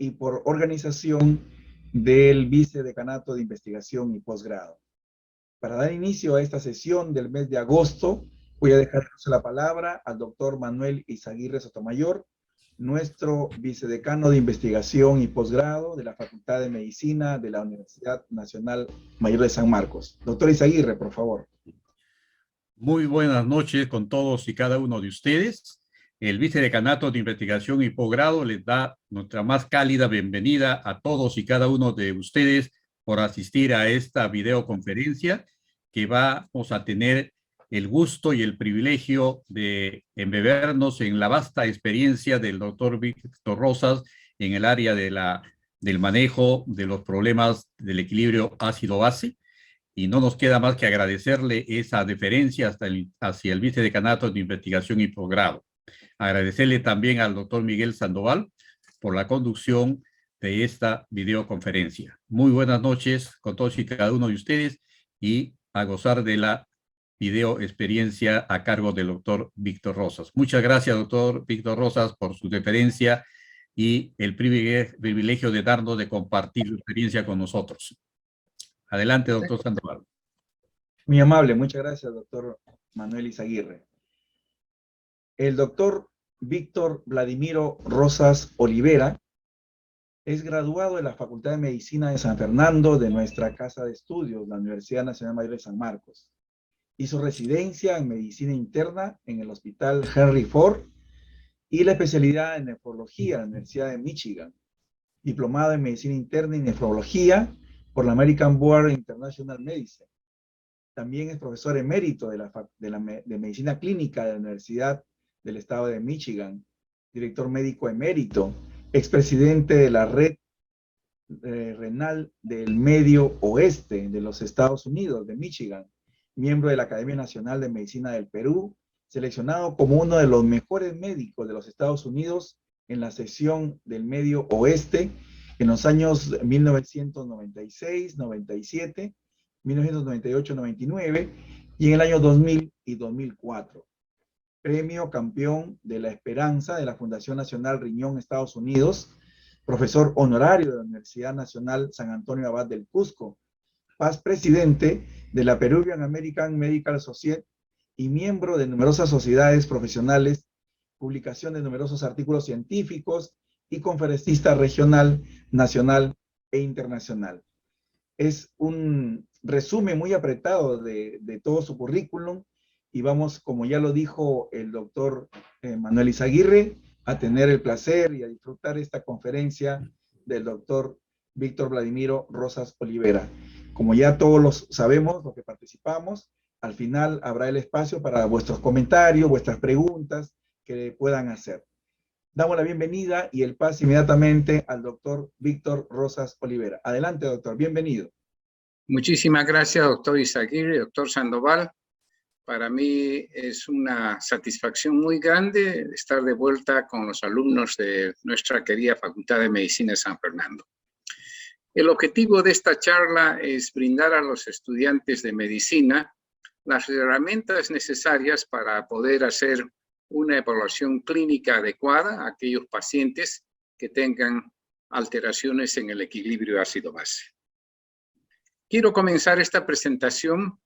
y por organización del Vicedecanato de Investigación y Posgrado. Para dar inicio a esta sesión del mes de agosto, voy a dejar la palabra al doctor Manuel Izaguirre Sotomayor, nuestro vicedecano de investigación y posgrado de la Facultad de Medicina de la Universidad Nacional Mayor de San Marcos. Doctor Izaguirre, por favor. Muy buenas noches con todos y cada uno de ustedes. El Vicedecanato de Investigación y Posgrado les da nuestra más cálida bienvenida a todos y cada uno de ustedes por asistir a esta videoconferencia que vamos a tener el gusto y el privilegio de embebernos en la vasta experiencia del doctor Víctor Rosas en el área del manejo de los problemas del equilibrio ácido-base. Y no nos queda más que agradecerle esa deferencia hacia el Vicedecanato de Investigación y Posgrado. Agradecerle también al doctor Miguel Sandoval por la conducción de esta videoconferencia. Muy buenas noches con todos y cada uno de ustedes y a gozar de la video experiencia a cargo del doctor Víctor Rosas. Muchas gracias, doctor Víctor Rosas, por su deferencia y el privilegio de darnos de compartir su experiencia con nosotros. Adelante, doctor Sandoval. Muy amable, muchas gracias, doctor Manuel Izaguirre. El doctor Víctor Vladimiro Rosas Olivera es graduado de la Facultad de Medicina de San Fernando de nuestra casa de estudios, la Universidad Nacional Mayor de San Marcos. Hizo residencia en Medicina Interna en el Hospital Henry Ford y la especialidad en nefrología en la Universidad de Michigan. Diplomado en Medicina Interna y Nefrología por la American Board of International Medicine. También es profesor emérito de Medicina Clínica de la Universidad del Estado de Michigan, director médico emérito, expresidente de la Red Renal del Medio Oeste de los Estados Unidos, de Michigan, miembro de la Academia Nacional de Medicina del Perú, seleccionado como uno de los mejores médicos de los Estados Unidos en la sección del Medio Oeste en los años 1996, 97, 1998, 99 y en el año 2000 y 2004. Premio Campeón de la Esperanza de la Fundación Nacional Riñón Estados Unidos, profesor honorario de la Universidad Nacional San Antonio Abad del Cusco, past presidente de la Peruvian American Medical Society y miembro de numerosas sociedades profesionales, publicación de numerosos artículos científicos y conferencista regional, nacional e internacional. Es un resumen muy apretado de todo su currículum y vamos, como ya lo dijo el doctor Manuel Izaguirre, a tener el placer y a disfrutar esta conferencia del doctor Víctor Vladimiro Rosas Olivera. Como ya todos los sabemos, los que participamos, al final habrá el espacio para vuestros comentarios, vuestras preguntas que puedan hacer. Damos la bienvenida y el pase inmediatamente al doctor Víctor Rosas Olivera. Adelante, doctor, bienvenido. Muchísimas gracias, doctor Izaguirre, doctor Sandoval. Para mí es una satisfacción muy grande estar de vuelta con los alumnos de nuestra querida Facultad de Medicina de San Fernando. El objetivo de esta charla es brindar a los estudiantes de medicina las herramientas necesarias para poder hacer una evaluación clínica adecuada a aquellos pacientes que tengan alteraciones en el equilibrio ácido-base. Quiero comenzar esta presentación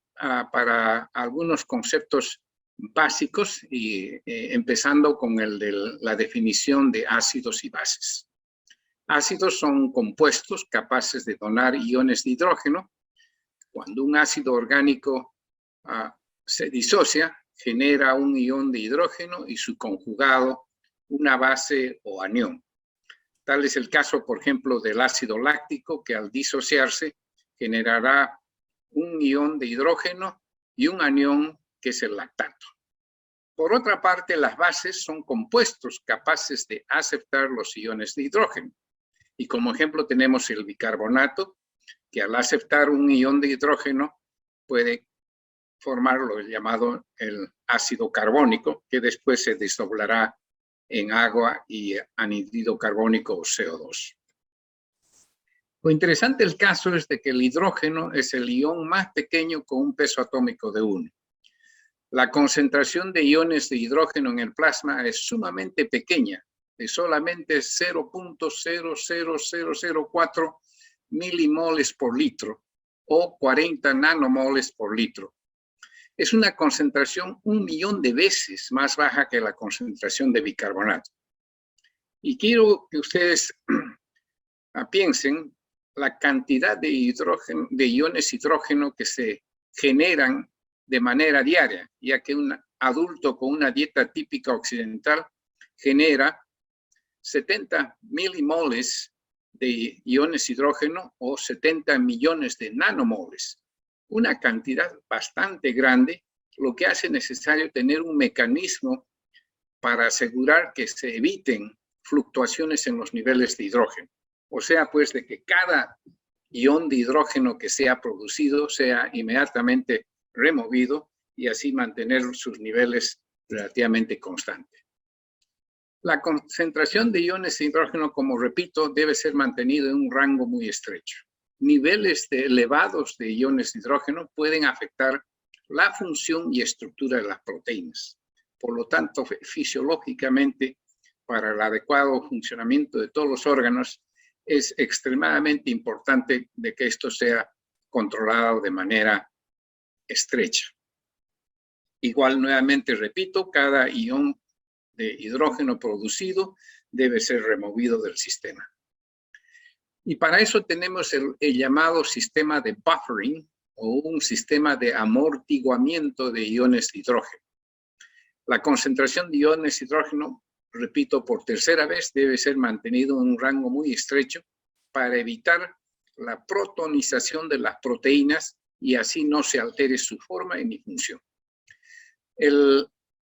para algunos conceptos básicos y empezando con el de la definición de ácidos y bases. Ácidos son compuestos capaces de donar iones de hidrógeno. Cuando un ácido orgánico se disocia, genera un ion de hidrógeno y su conjugado, una base o anión. Tal es el caso, por ejemplo, del ácido láctico, que al disociarse generará un ion de hidrógeno y un anión que es el lactato. Por otra parte, las bases son compuestos capaces de aceptar los iones de hidrógeno. Y como ejemplo tenemos el bicarbonato, que al aceptar un ion de hidrógeno puede formar lo llamado el ácido carbónico, que después se desdoblará en agua y anhídrido carbónico o CO2. Lo interesante del caso es de que el hidrógeno es el ion más pequeño con un peso atómico de 1. La concentración de iones de hidrógeno en el plasma es sumamente pequeña, de solamente 0.00004 milimoles por litro o 40 nanomoles por litro. Es una concentración 1.000.000 de veces más baja que la concentración de bicarbonato. Y quiero que ustedes piensen la cantidad de hidrógeno, de iones hidrógeno que se generan de manera diaria, ya que un adulto con una dieta típica occidental genera 70 milimoles de iones hidrógeno o 70 millones de nanomoles. Una cantidad bastante grande, lo que hace necesario tener un mecanismo para asegurar que se eviten fluctuaciones en los niveles de hidrógeno. O sea, pues, de que cada ion de hidrógeno que sea producido sea inmediatamente removido y así mantener sus niveles relativamente constantes. La concentración de iones de hidrógeno, como repito, debe ser mantenido en un rango muy estrecho. Niveles elevados de iones de hidrógeno pueden afectar la función y estructura de las proteínas. Por lo tanto, fisiológicamente, para el adecuado funcionamiento de todos los órganos, es extremadamente importante de que esto sea controlado de manera estrecha. Igual, nuevamente repito, cada ion de hidrógeno producido debe ser removido del sistema. Y para eso tenemos el llamado sistema de buffering o un sistema de amortiguamiento de iones de hidrógeno. La concentración de iones de hidrógeno, repito por tercera vez, debe ser mantenido en un rango muy estrecho para evitar la protonización de las proteínas y así no se altere su forma ni función. El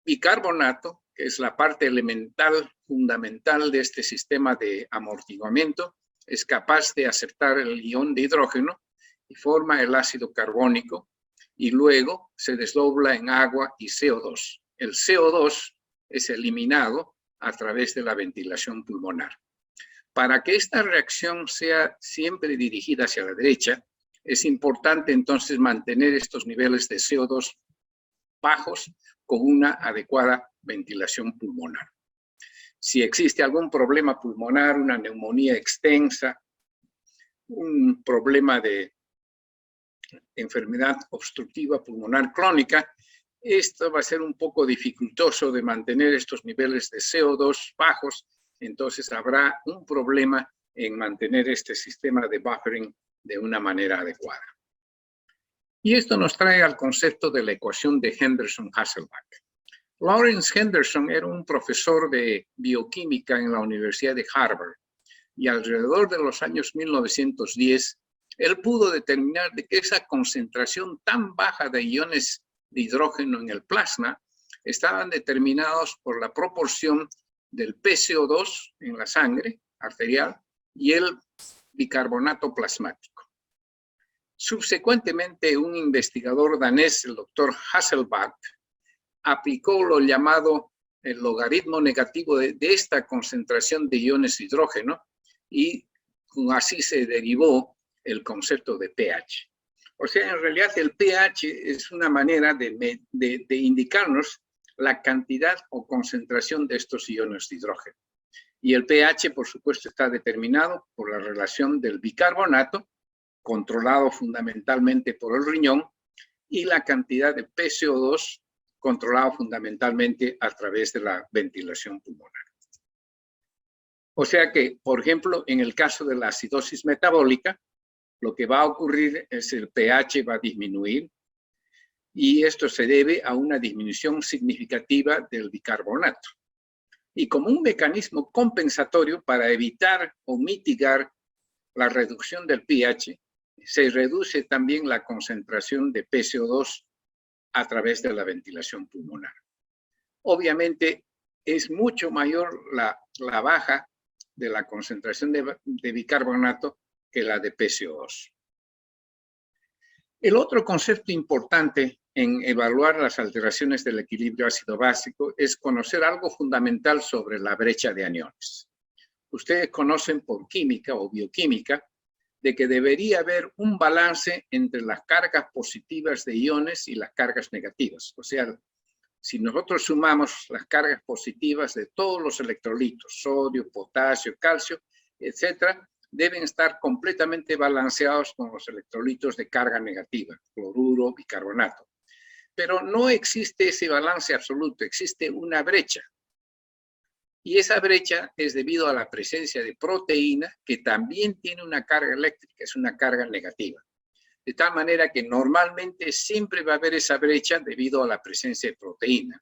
bicarbonato, que es la parte elemental, fundamental de este sistema de amortiguamiento, es capaz de aceptar el ion de hidrógeno y forma el ácido carbónico y luego se desdobla en agua y CO2. El CO2 es eliminado a través de la ventilación pulmonar. Para que esta reacción sea siempre dirigida hacia la derecha, es importante entonces mantener estos niveles de CO2 bajos con una adecuada ventilación pulmonar. Si existe algún problema pulmonar, una neumonía extensa, un problema de enfermedad obstructiva pulmonar crónica, esto va a ser un poco dificultoso de mantener estos niveles de CO2 bajos, entonces habrá un problema en mantener este sistema de buffering de una manera adecuada. Y esto nos trae al concepto de la ecuación de Henderson-Hasselbalch. Lawrence Henderson era un profesor de bioquímica en la Universidad de Harvard y alrededor de los años 1910, él pudo determinar de que esa concentración tan baja de iones de hidrógeno en el plasma estaban determinados por la proporción del PCO2 en la sangre arterial y el bicarbonato plasmático. Subsecuentemente, un investigador danés, el doctor Hasselbalch, aplicó lo llamado el logaritmo negativo de esta concentración de iones de hidrógeno y así se derivó el concepto de pH. O sea, en realidad el pH es una manera de indicarnos la cantidad o concentración de estos iones de hidrógeno. Y el pH, por supuesto, está determinado por la relación del bicarbonato, controlado fundamentalmente por el riñón, y la cantidad de PCO2, controlado fundamentalmente a través de la ventilación pulmonar. O sea que, por ejemplo, en el caso de la acidosis metabólica, lo que va a ocurrir es el pH va a disminuir y esto se debe a una disminución significativa del bicarbonato. Y como un mecanismo compensatorio para evitar o mitigar la reducción del pH, se reduce también la concentración de PCO2 a través de la ventilación pulmonar. Obviamente es mucho mayor la baja de la concentración de bicarbonato que la de PCO2. El otro concepto importante en evaluar las alteraciones del equilibrio ácido-básico es conocer algo fundamental sobre la brecha de aniones. Ustedes conocen por química o bioquímica de que debería haber un balance entre las cargas positivas de iones y las cargas negativas. O sea, si nosotros sumamos las cargas positivas de todos los electrolitos, sodio, potasio, calcio, etcétera, deben estar completamente balanceados con los electrolitos de carga negativa, cloruro, bicarbonato. Pero no existe ese balance absoluto, existe una brecha. Y esa brecha es debido a la presencia de proteína que también tiene una carga eléctrica, es una carga negativa. De tal manera que normalmente siempre va a haber esa brecha debido a la presencia de proteína.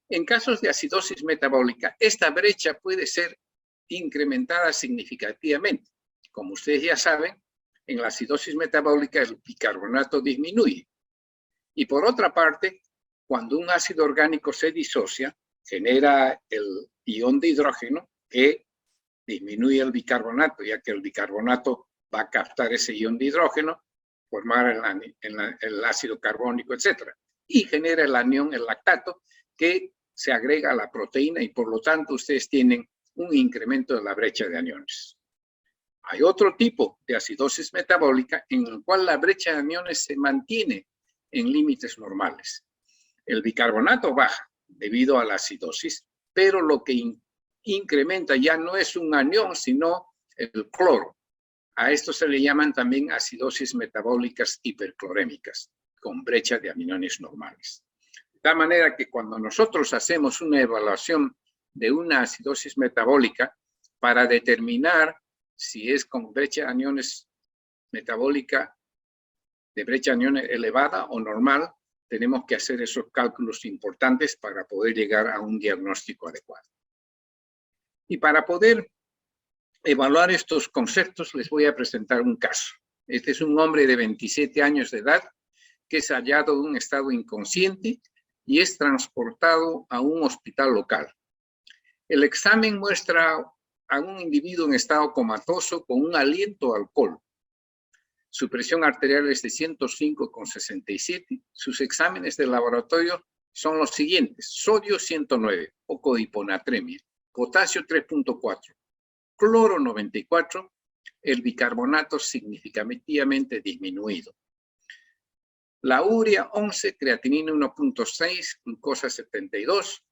En casos de acidosis metabólica, esta brecha puede ser incrementada significativamente. Como ustedes ya saben, en la acidosis metabólica el bicarbonato disminuye. Y por otra parte, cuando un ácido orgánico se disocia, genera el ion de hidrógeno que disminuye el bicarbonato, ya que el bicarbonato va a captar ese ion de hidrógeno, formar el ácido carbónico, etc. Y genera el anión, el lactato, que se agrega a la proteína y por lo tanto ustedes tienen un incremento de la brecha de aniones. Hay otro tipo de acidosis metabólica en el cual la brecha de aniones se mantiene en límites normales. El bicarbonato baja debido a la acidosis, pero lo que incrementa ya no es un anión, sino el cloro. A esto se le llaman también acidosis metabólicas hiperclorémicas, con brecha de aniones normales. De tal manera que cuando nosotros hacemos una evaluación de una acidosis metabólica para determinar si es con brecha de aniones metabólica, de brecha de aniones elevada o normal, tenemos que hacer esos cálculos importantes para poder llegar a un diagnóstico adecuado. Y para poder evaluar estos conceptos, les voy a presentar un caso. Este es un hombre de 27 años de edad que es hallado en un estado inconsciente y es transportado a un hospital local. El examen muestra a un individuo en estado comatoso con un aliento a alcohol. Su presión arterial es de 105,67. Sus exámenes de laboratorio son los siguientes: sodio 109, poco de hiponatremia, potasio 3.4, cloro 94, el bicarbonato significativamente disminuido. La urea 11, creatinina 1.6, glucosa 72,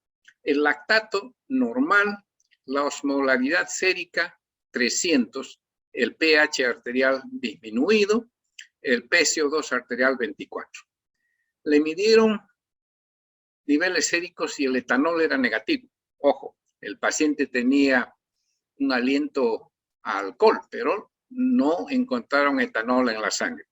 el lactato normal, la osmolaridad sérica 300, el pH arterial disminuido, el PCO2 arterial 24. Le midieron niveles séricos y el etanol era negativo. Ojo, el paciente tenía un aliento a alcohol, pero no encontraron etanol en la sangre.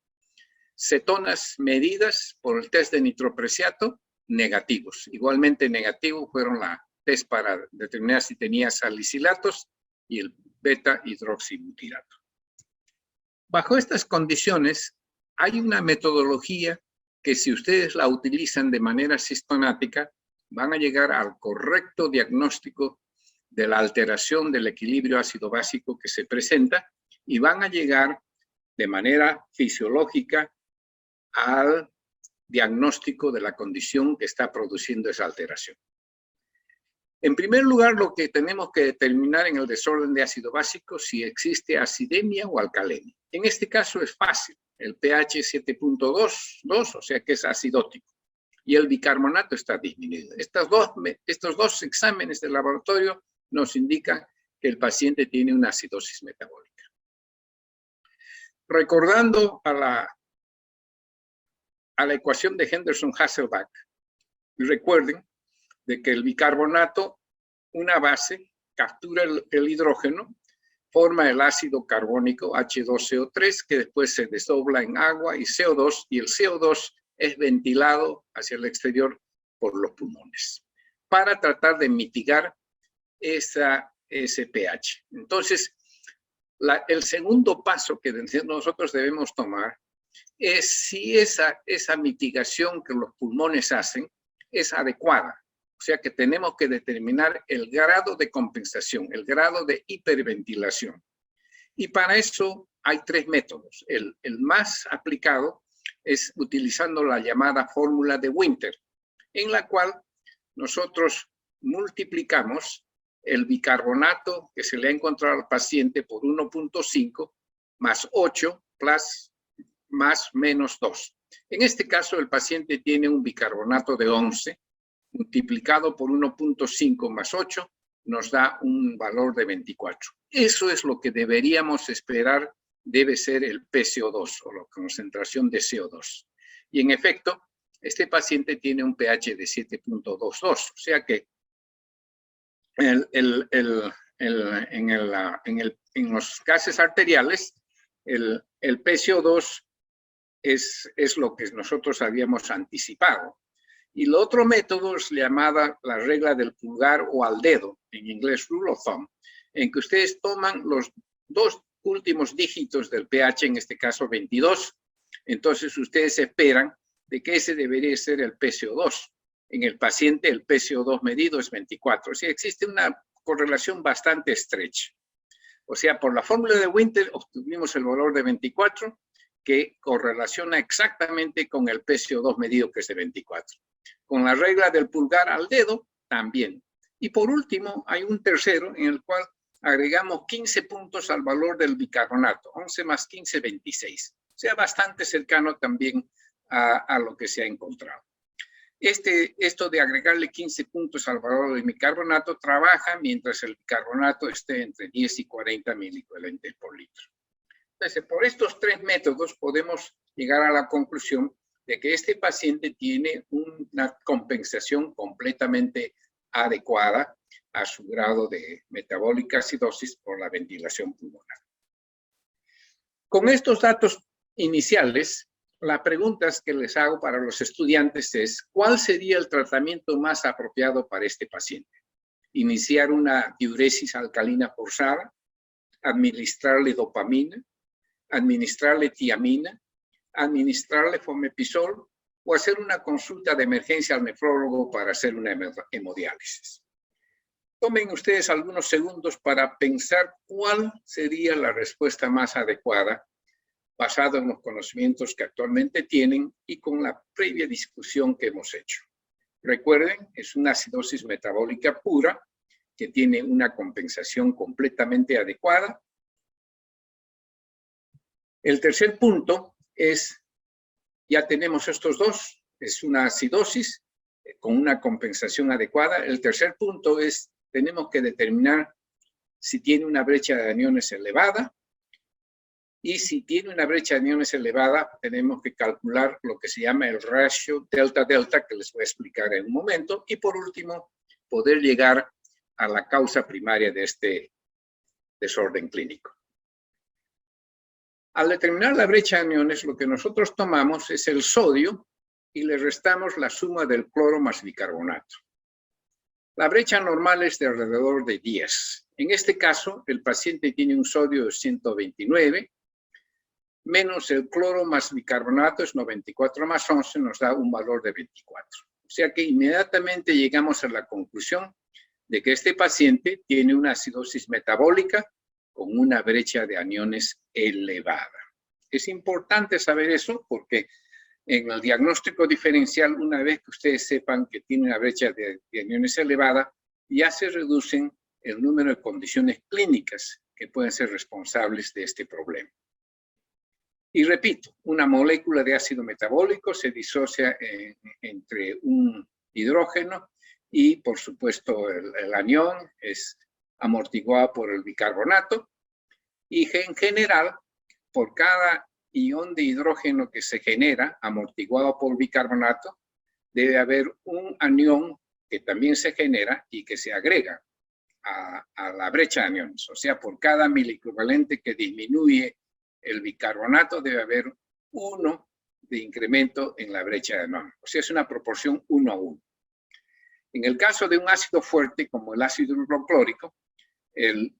Cetonas medidas por el test de nitropreciato, negativos. Igualmente negativos fueron la test para determinar si tenía salicilatos y el beta-hidroxibutirato. Bajo estas condiciones, hay una metodología que si ustedes la utilizan de manera sistemática, van a llegar al correcto diagnóstico de la alteración del equilibrio ácido-básico que se presenta y van a llegar de manera fisiológica al diagnóstico de la condición que está produciendo esa alteración. En primer lugar, lo que tenemos que determinar en el desorden de ácido básico si existe acidemia o alcalemia. En este caso es fácil, el pH 7.2, o sea que es acidótico, y el bicarbonato está disminuido. Estos dos exámenes de laboratorio nos indican que el paciente tiene una acidosis metabólica. Recordando a la ecuación de Henderson-Hasselbalch, recuerden de que el bicarbonato, una base, captura el hidrógeno, forma el ácido carbónico H2CO3, que después se desdobla en agua y CO2, y el CO2 es ventilado hacia el exterior por los pulmones, para tratar de mitigar ese pH. Entonces, el segundo paso que nosotros debemos tomar es si esa mitigación que los pulmones hacen es adecuada. O sea que tenemos que determinar el grado de compensación, el grado de hiperventilación. Y para eso hay tres métodos. El más aplicado es utilizando la llamada fórmula de Winter, en la cual nosotros multiplicamos el bicarbonato que se le ha encontrado al paciente por 1.5 más 8 más menos 2. En este caso, el paciente tiene un bicarbonato de 11 multiplicado por 1.5 más 8 nos da un valor de 24. Eso es lo que deberíamos esperar debe ser el PCO2 o la concentración de CO2. Y en efecto, este paciente tiene un pH de 7.22, o sea que en los gases arteriales, el PCO2 es lo que nosotros habíamos anticipado. Y el otro método es llamada la regla del pulgar o al dedo, en inglés rule of thumb, en que ustedes toman los dos últimos dígitos del pH, en este caso 22, entonces ustedes esperan de que ese debería ser el PCO2. En el paciente el PCO2 medido es 24, o sea, existe una correlación bastante estrecha. O sea, por la fórmula de Winter obtuvimos el valor de 24, que correlaciona exactamente con el PCO2 medido, que es de 24. Con la regla del pulgar al dedo, también. Y por último, hay un tercero en el cual agregamos 15 puntos al valor del bicarbonato. 11 más 15, 26. O sea, bastante cercano también a lo que se ha encontrado. Esto de agregarle 15 puntos al valor del bicarbonato trabaja mientras el bicarbonato esté entre 10 y 40 miliequivalentes por litro. Entonces, por estos tres métodos podemos llegar a la conclusión de que este paciente tiene una compensación completamente adecuada a su grado de metabólica acidosis por la ventilación pulmonar. Con estos datos iniciales, la pregunta que les hago para los estudiantes es, ¿cuál sería el tratamiento más apropiado para este paciente? ¿Iniciar una diuresis alcalina forzada? ¿Administrarle dopamina? ¿Administrarle tiamina? ¿Administrarle fomepizol? ¿O hacer una consulta de emergencia al nefrólogo para hacer una hemodiálisis? Tomen ustedes algunos segundos para pensar cuál sería la respuesta más adecuada basado en los conocimientos que actualmente tienen y con la previa discusión que hemos hecho. Recuerden, es una acidosis metabólica pura que tiene una compensación completamente adecuada. El tercer punto es, ya tenemos estos dos, es una acidosis con una compensación adecuada. El tercer punto es, tenemos que determinar si tiene una brecha de aniones elevada. Y si tiene una brecha de aniones elevada, tenemos que calcular lo que se llama el ratio delta-delta, que les voy a explicar en un momento. Y por último, poder llegar a la causa primaria de este desorden clínico. Al determinar la brecha de aniones, lo que nosotros tomamos es el sodio y le restamos la suma del cloro más bicarbonato. La brecha normal es de alrededor de 10. En este caso, el paciente tiene un sodio de 129, menos el cloro más bicarbonato es 94 más 11, nos da un valor de 24. O sea que inmediatamente llegamos a la conclusión de que este paciente tiene una acidosis metabólica con una brecha de aniones elevada. Es importante saber eso porque en el diagnóstico diferencial, una vez que ustedes sepan que tiene una brecha de aniones elevada, ya se reducen el número de condiciones clínicas que pueden ser responsables de este problema. Y repito, una molécula de ácido metabólico se disocia entre un hidrógeno y, por supuesto, el anión es amortiguado por el bicarbonato. Y en general, por cada ion de hidrógeno que se genera, amortiguado por bicarbonato, debe haber un anión que también se genera y que se agrega a la brecha de aniones. O sea, por cada miliequivalente que disminuye el bicarbonato, debe haber 1 de incremento en la brecha de aniones. O sea, es una proporción 1:1. En el caso de un ácido fuerte, como el ácido hidroclórico, el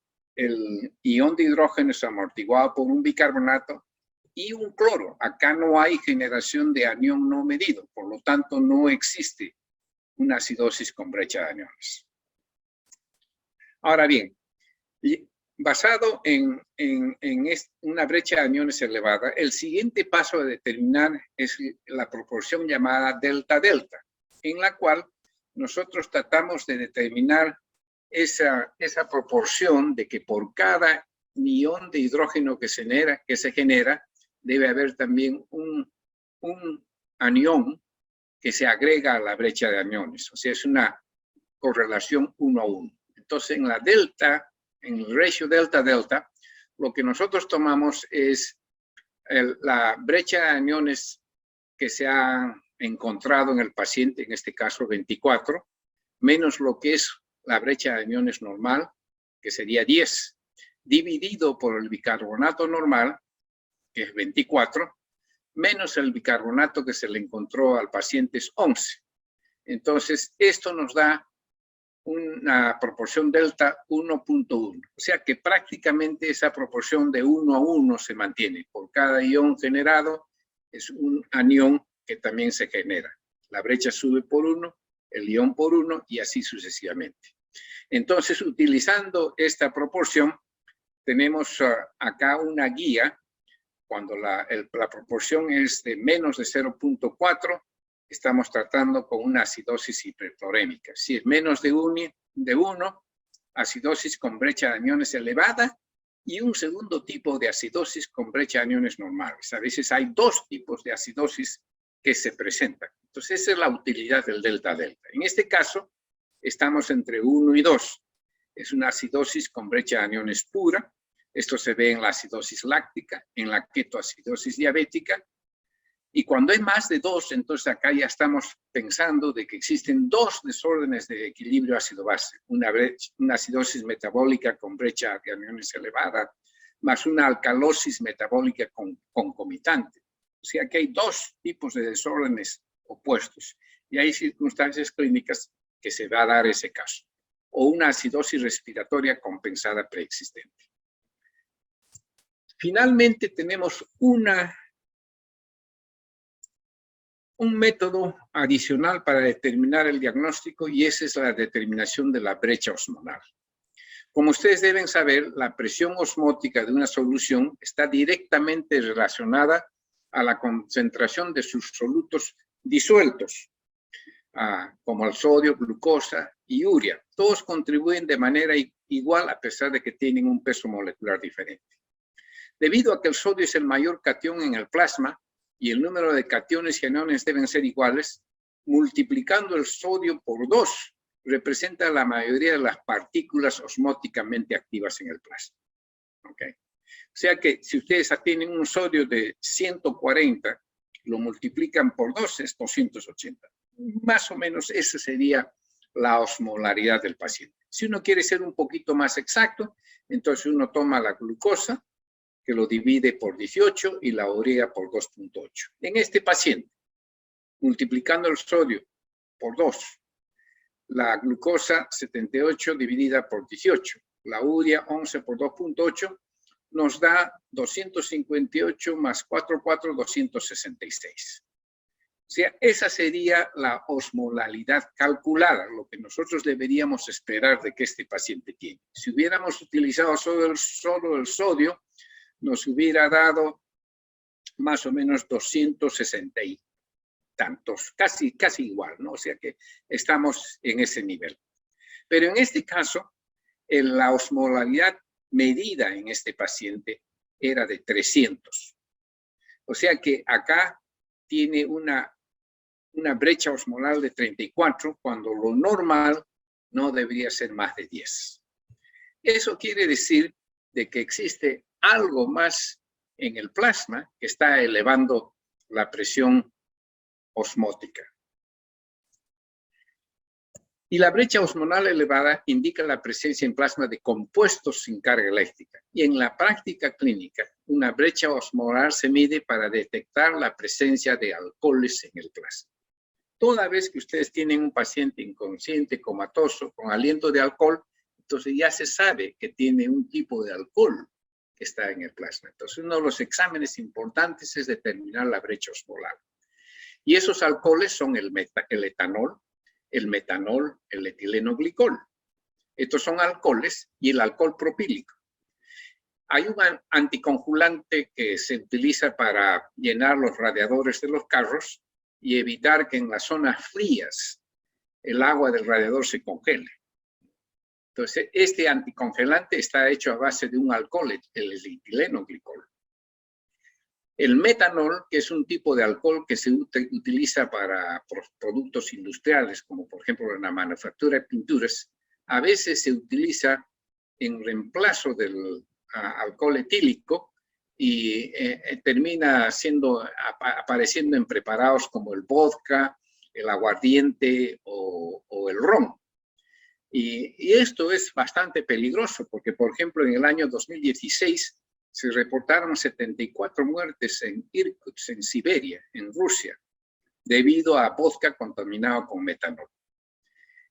ion de hidrógeno es amortiguado por un bicarbonato y un cloro. Acá no hay generación de anión no medido, por lo tanto no existe una acidosis con brecha de aniones. Ahora bien, basado en una brecha de aniones elevada, el siguiente paso a determinar es la proporción llamada delta-delta, en la cual nosotros tratamos de determinar esa proporción de que por cada ion de hidrógeno que se genera, debe haber también un anión que se agrega a la brecha de aniones. O sea, es una correlación 1 a 1. Entonces, en la delta, en el ratio delta-delta, lo que nosotros tomamos es la brecha de aniones que se ha encontrado en el paciente, en este caso 24, menos lo que es la brecha de aniones normal, que sería 10, dividido por el bicarbonato normal, que es 24, menos el bicarbonato que se le encontró al paciente es 11. Entonces, esto nos da una proporción delta 1.1. O sea que prácticamente esa proporción de 1 a 1 se mantiene. Por cada ion generado es un anión que también se genera. La brecha sube por 1, el ion por 1 y así sucesivamente. Entonces, utilizando esta proporción, tenemos acá una guía. Cuando la proporción es de menos de 0.4, estamos tratando con una acidosis hiperclorémica. Si es menos de 1, acidosis con brecha de aniones elevada, y un segundo tipo de acidosis con brecha de aniones normales. A veces hay dos tipos de acidosis que se presentan. Entonces, esa es la utilidad del delta-delta. En este caso, estamos entre 1 y 2. Es una acidosis con brecha de aniones pura. Esto se ve en la acidosis láctica, en la ketoacidosis diabética. Y cuando hay más de 2, entonces acá ya estamos pensando de que existen dos desórdenes de equilibrio ácido-base. Una acidosis metabólica con brecha de aniones elevada, más una alcalosis metabólica concomitante. O sea que hay dos tipos de desórdenes opuestos. Y hay circunstancias clínicas que se va a dar ese caso. O una acidosis respiratoria compensada preexistente. Finalmente tenemos un método adicional para determinar el diagnóstico y esa es la determinación de la brecha osmolar. Como ustedes deben saber, la presión osmótica de una solución está directamente relacionada a la concentración de sus solutos disueltos, como el sodio, glucosa y urea. Todos contribuyen de manera igual a pesar de que tienen un peso molecular diferente. Debido a que el sodio es el mayor catión en el plasma y el número de cationes y aniones deben ser iguales, multiplicando el sodio por 2 representa la mayoría de las partículas osmóticamente activas en el plasma. ¿Okay? O sea que si ustedes tienen un sodio de 140, lo multiplican por 2 es 280. Más o menos esa sería la osmolaridad del paciente. Si uno quiere ser un poquito más exacto, entonces uno toma la glucosa, que lo divide por 18 y la urea por 2.8. En este paciente, multiplicando el sodio por 2, la glucosa 78 dividida por 18, la urea 11 por 2.8, nos da 258 más 4, 266. O sea, esa sería la osmolalidad calculada, lo que nosotros deberíamos esperar de que este paciente tiene. Si hubiéramos utilizado solo el sodio, nos hubiera dado más o menos 260 y tantos, casi igual, ¿no? O sea que estamos en ese nivel. Pero en este caso, la osmolaridad medida en este paciente era de 300. O sea que acá tiene una brecha osmolar de 34, cuando lo normal no debería ser más de 10. Eso quiere decir de que existe algo más en el plasma que está elevando la presión osmótica. Y la brecha osmolar elevada indica la presencia en plasma de compuestos sin carga eléctrica. Y en la práctica clínica, una brecha osmolar se mide para detectar la presencia de alcoholes en el plasma. Toda vez que ustedes tienen un paciente inconsciente, comatoso, con aliento de alcohol, entonces ya se sabe que tiene un tipo de alcohol que está en el plasma. Entonces, uno de los exámenes importantes es determinar la brecha osmolar. Y esos alcoholes son el etanol, el metanol, el etileno glicol. Estos son alcoholes y el alcohol propílico. Hay un anticongelante que se utiliza para llenar los radiadores de los carros y evitar que en las zonas frías el agua del radiador se congele. Entonces, este anticongelante está hecho a base de un alcohol, el etileno glicol. El metanol, que es un tipo de alcohol que se utiliza para productos industriales, como por ejemplo en la manufactura de pinturas, a veces se utiliza en reemplazo del alcohol etílico y termina apareciendo en preparados como el vodka, el aguardiente o el ron. Y esto es bastante peligroso porque, por ejemplo, en el año 2016 se reportaron 74 muertes en Irkutsk, en Siberia, en Rusia, debido a vodka contaminado con metanol.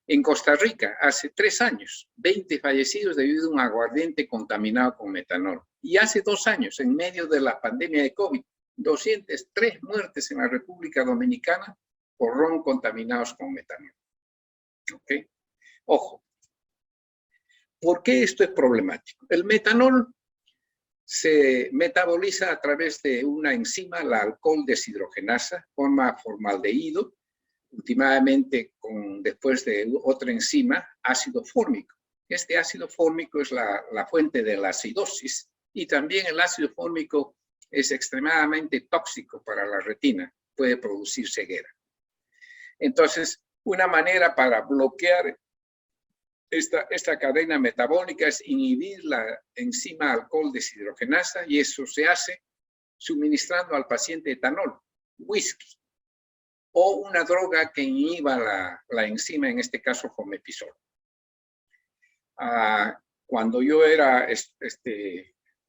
En Costa Rica, hace 3 años, 20 fallecidos debido a un aguardiente contaminado con metanol. Y hace 2 años, en medio de la pandemia de COVID, 203 muertes en la República Dominicana por ron contaminados con metanol. ¿Okay? Ojo, ¿por qué esto es problemático? El metanol se metaboliza a través de una enzima, la alcohol deshidrogenasa, forma formaldehído, últimamente después de otra enzima, ácido fórmico. Este ácido fórmico es la fuente de la acidosis y también el ácido fórmico es extremadamente tóxico para la retina, puede producir ceguera. Entonces, una manera para bloquear esta cadena metabólica es inhibir la enzima alcohol deshidrogenasa y eso se hace suministrando al paciente etanol, whisky, o una droga que inhiba la enzima, en este caso fomepizol. Cuando yo era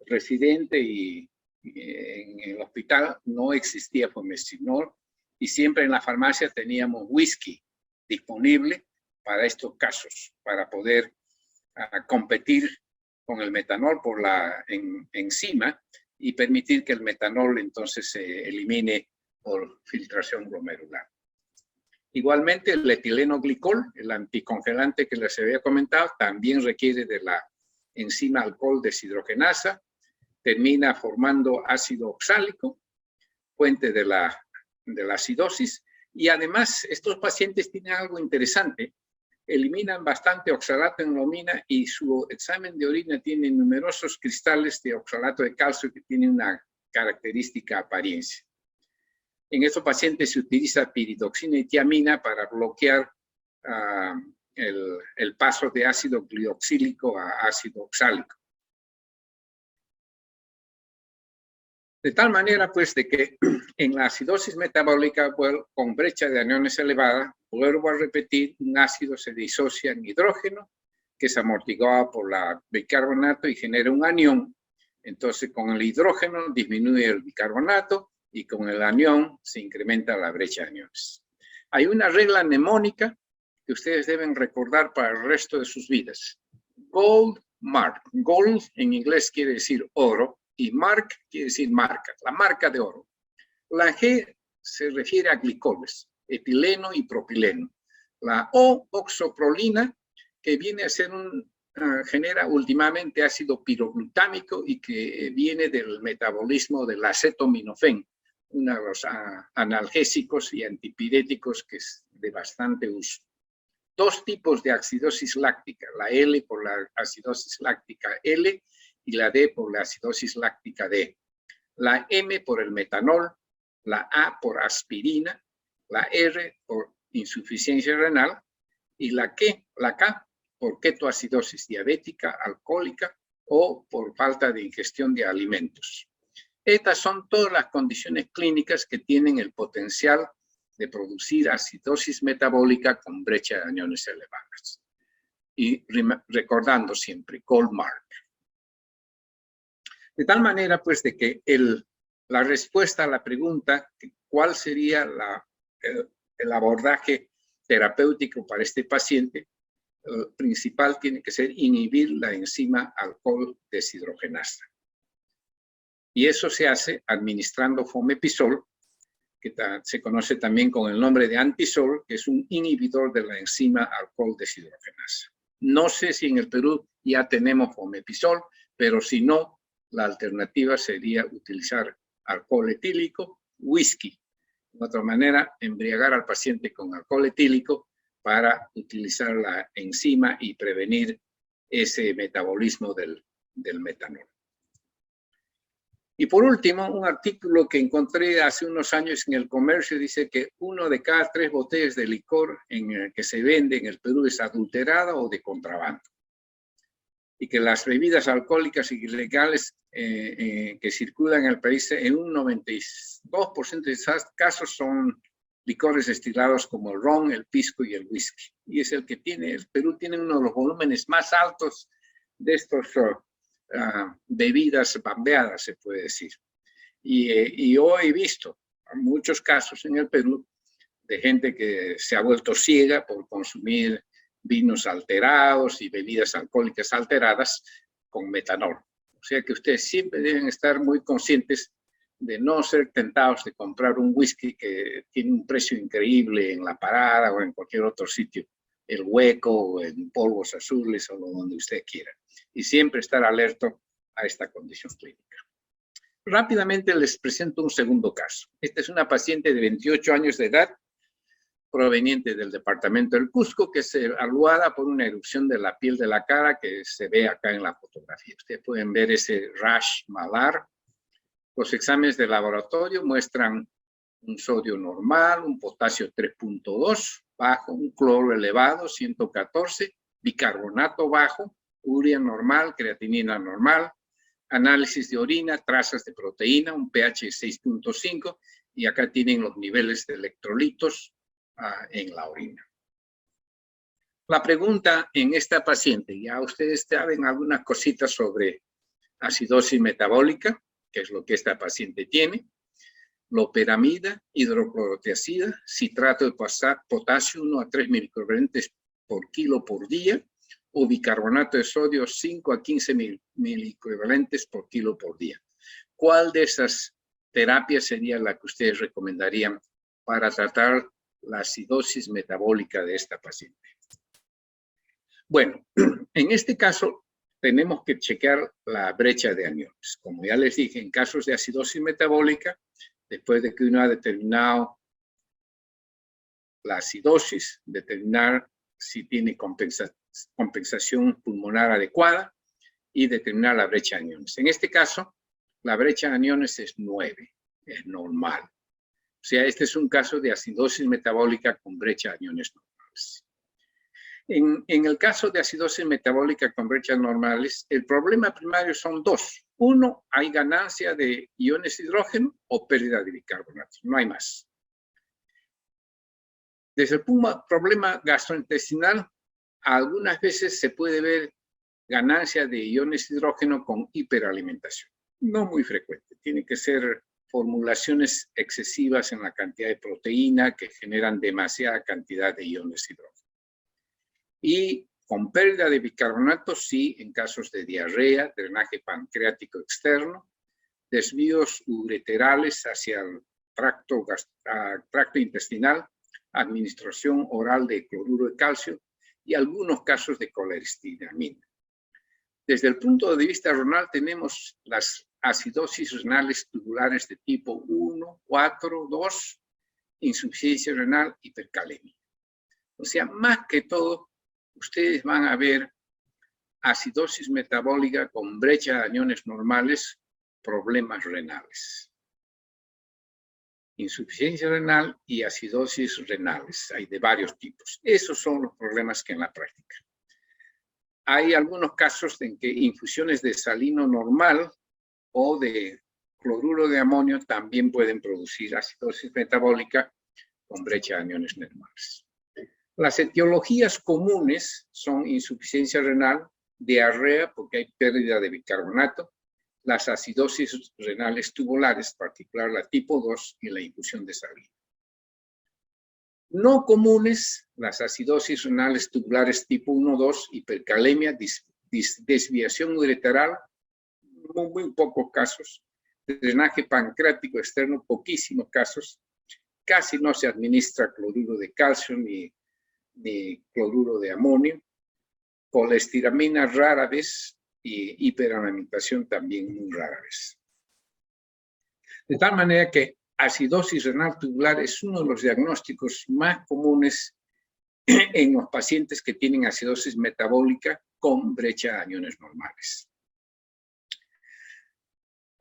residente y en el hospital no existía fomepizol y siempre en la farmacia teníamos whisky disponible para estos casos, para poder competir con el metanol por la enzima y permitir que el metanol entonces se elimine por filtración glomerular. Igualmente, el etileno-glicol, el anticongelante que les había comentado, también requiere de la enzima alcohol deshidrogenasa, termina formando ácido oxálico, fuente de la acidosis, y además estos pacientes tienen algo interesante, eliminan bastante oxalato en la orina y su examen de orina tiene numerosos cristales de oxalato de calcio que tienen una característica apariencia. En estos pacientes se utiliza piridoxina y tiamina para bloquear el paso de ácido glioxílico a ácido oxálico. De tal manera, pues, de que en la acidosis metabólica con brecha de aniones elevada, vuelvo a repetir, un ácido se disocia en hidrógeno, que es amortiguado por la bicarbonato y genera un anión. Entonces, con el hidrógeno disminuye el bicarbonato y con el anión se incrementa la brecha de aniones. Hay una regla mnemónica que ustedes deben recordar para el resto de sus vidas. Gold mark. Gold en inglés quiere decir oro. Y mark quiere decir marca, la marca de oro. La G se refiere a glicoles, etileno y propileno. La O, oxoprolina, que viene a ser genera últimamente ácido piroglutámico y que viene del metabolismo del acetaminofén, uno de los analgésicos y antipiréticos que es de bastante uso. 2 tipos de acidosis láctica, la L por la acidosis láctica L y la D por la acidosis láctica D. La M por el metanol, la A por aspirina, la R por insuficiencia renal y la K por ketoacidosis diabética, alcohólica o por falta de ingestión de alimentos. Estas son todas las condiciones clínicas que tienen el potencial de producir acidosis metabólica con brecha de aniones elevadas. Y recordando siempre, gold mark. De tal manera, pues, de que la respuesta a la pregunta, ¿cuál sería el abordaje terapéutico para este paciente? El principal tiene que ser inhibir la enzima alcohol deshidrogenasa. Y eso se hace administrando fomepizol, que se conoce también con el nombre de antisol, que es un inhibidor de la enzima alcohol deshidrogenasa. No sé si en el Perú ya tenemos fomepizol, pero si no, la alternativa sería utilizar alcohol etílico, whisky. De otra manera, embriagar al paciente con alcohol etílico para utilizar la enzima y prevenir ese metabolismo del metanol. Y por último, un artículo que encontré hace unos años en El Comercio dice que 1 de cada 3 botellas de licor que se vende en el Perú es adulterada o de contrabando. Y que las bebidas alcohólicas ilegales que circulan en el país, en un 92% de esos casos son licores destilados como el ron, el pisco y el whisky. Y es el que el Perú tiene uno de los volúmenes más altos de estos bebidas bambeadas, se puede decir. Y yo he visto muchos casos en el Perú de gente que se ha vuelto ciega por consumir vinos alterados y bebidas alcohólicas alteradas con metanol. O sea que ustedes siempre deben estar muy conscientes de no ser tentados de comprar un whisky que tiene un precio increíble en la parada o en cualquier otro sitio, el Hueco o en Polvos Azules o donde usted quiera. Y siempre estar alerta a esta condición clínica. Rápidamente les presento un segundo caso. Esta es una paciente de 28 años de edad, proveniente del departamento del Cusco, que es evaluada por una erupción de la piel de la cara que se ve acá en la fotografía. Ustedes pueden ver ese rash malar. Los exámenes de laboratorio muestran un sodio normal, un potasio 3.2 bajo, un cloro elevado 114, bicarbonato bajo, urea normal, creatinina normal, análisis de orina, trazas de proteína, un pH 6.5 y acá tienen los niveles de electrolitos en la orina. La pregunta en esta paciente, ya ustedes saben algunas cositas sobre acidosis metabólica, que es lo que esta paciente tiene, loperamida, hidroclorotiazida, citrato de potasio 1 a 3 microequivalentes por kilo por día, o bicarbonato de sodio 5 a 15 miliequivalentes por kilo por día. ¿Cuál de esas terapias sería la que ustedes recomendarían para tratar la acidosis metabólica de esta paciente? Bueno, en este caso tenemos que chequear la brecha de aniones. Como ya les dije, en casos de acidosis metabólica, después de que uno ha determinado la acidosis, determinar si tiene compensación pulmonar adecuada y determinar la brecha de aniones. En este caso, la brecha de aniones es 9, es normal. O sea, este es un caso de acidosis metabólica con brecha de aniones normales. En el caso de acidosis metabólica con brechas normales, el problema primario son dos. Uno, hay ganancia de iones de hidrógeno o pérdida de bicarbonato. No hay más. Desde el problema gastrointestinal, algunas veces se puede ver ganancia de iones de hidrógeno con hiperalimentación. No muy frecuente. Tiene que ser formulaciones excesivas en la cantidad de proteína que generan demasiada cantidad de iones de hidrógeno. Y con pérdida de bicarbonato, sí, en casos de diarrea, drenaje pancreático externo, desvíos ureterales hacia el tracto intestinal, administración oral de cloruro de calcio y algunos casos de colesteramina. Desde el punto de vista renal tenemos las acidosis renales tubulares de tipo 1, 4, 2, insuficiencia renal, hipercalemia. O sea, más que todo, ustedes van a ver acidosis metabólica con brecha de aniones normales, problemas renales. Insuficiencia renal y acidosis renales. Hay de varios tipos. Esos son los problemas que en la práctica. Hay algunos casos en que infusiones de salino normal o de cloruro de amonio también pueden producir acidosis metabólica con brecha de aniones normales. Las etiologías comunes son insuficiencia renal, diarrea porque hay pérdida de bicarbonato, las acidosis renales tubulares, en particular la tipo 2 y la infusión de salina. No comunes, las acidosis renales tubulares tipo 1-2, hipercalemia, desviación ureteral, muy pocos casos, drenaje pancreático externo, poquísimos casos, casi no se administra cloruro de calcio ni cloruro de amonio, colesteramina rara vez y hiperalimentación también muy rara vez. De tal manera que acidosis renal tubular es uno de los diagnósticos más comunes en los pacientes que tienen acidosis metabólica con brecha de aniones normales.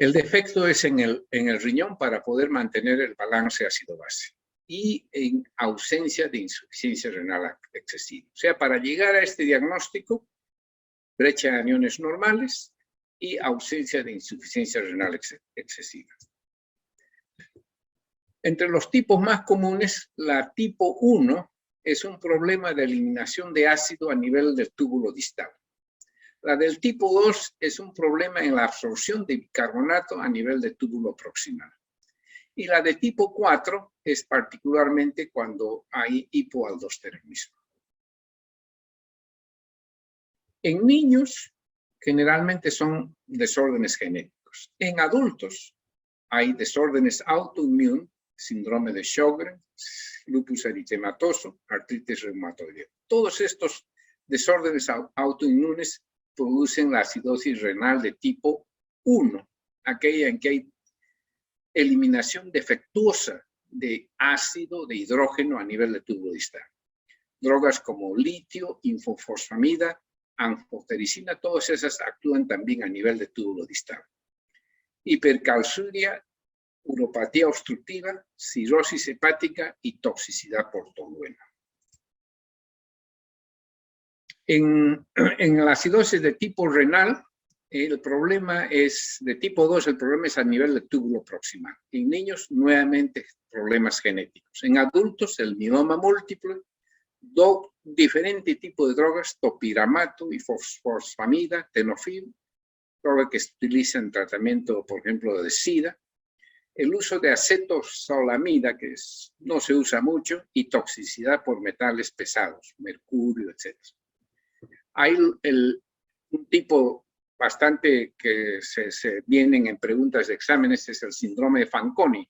El defecto es en el riñón para poder mantener el balance ácido-base y en ausencia de insuficiencia renal excesiva. O sea, para llegar a este diagnóstico, brecha de aniones normales y ausencia de insuficiencia renal excesiva. Entre los tipos más comunes, la tipo 1 es un problema de eliminación de ácido a nivel del túbulo distal. La del tipo 2 es un problema en la absorción de bicarbonato a nivel del túbulo proximal. Y la de tipo 4 es particularmente cuando hay hipoaldosteronismo. En niños, generalmente son desórdenes genéticos. En adultos, hay desórdenes autoinmunes, síndrome de Sjögren, lupus eritematoso, artritis reumatoide. Todos estos desórdenes autoinmunes producen la acidosis renal de tipo 1, aquella en que hay eliminación defectuosa de ácido de hidrógeno a nivel de túbulo distal. Drogas como litio, infosfosfamida, anfotericina, todas esas actúan también a nivel de túbulo distal. Hipercalciuria, uropatía obstructiva, cirrosis hepática y toxicidad por tolueno. En la acidosis de tipo renal, el problema es de tipo 2, el problema es a nivel del túbulo proximal. En niños, nuevamente, problemas genéticos. En adultos, el mieloma múltiple, diferentes tipos de drogas, topiramato y fosfamida, tenofil, droga que se utiliza en tratamiento, por ejemplo, de SIDA. El uso de acetosolamida, que no se usa mucho, y toxicidad por metales pesados, mercurio, etc. Hay un tipo bastante que se vienen en preguntas de exámenes, es el síndrome de Fanconi,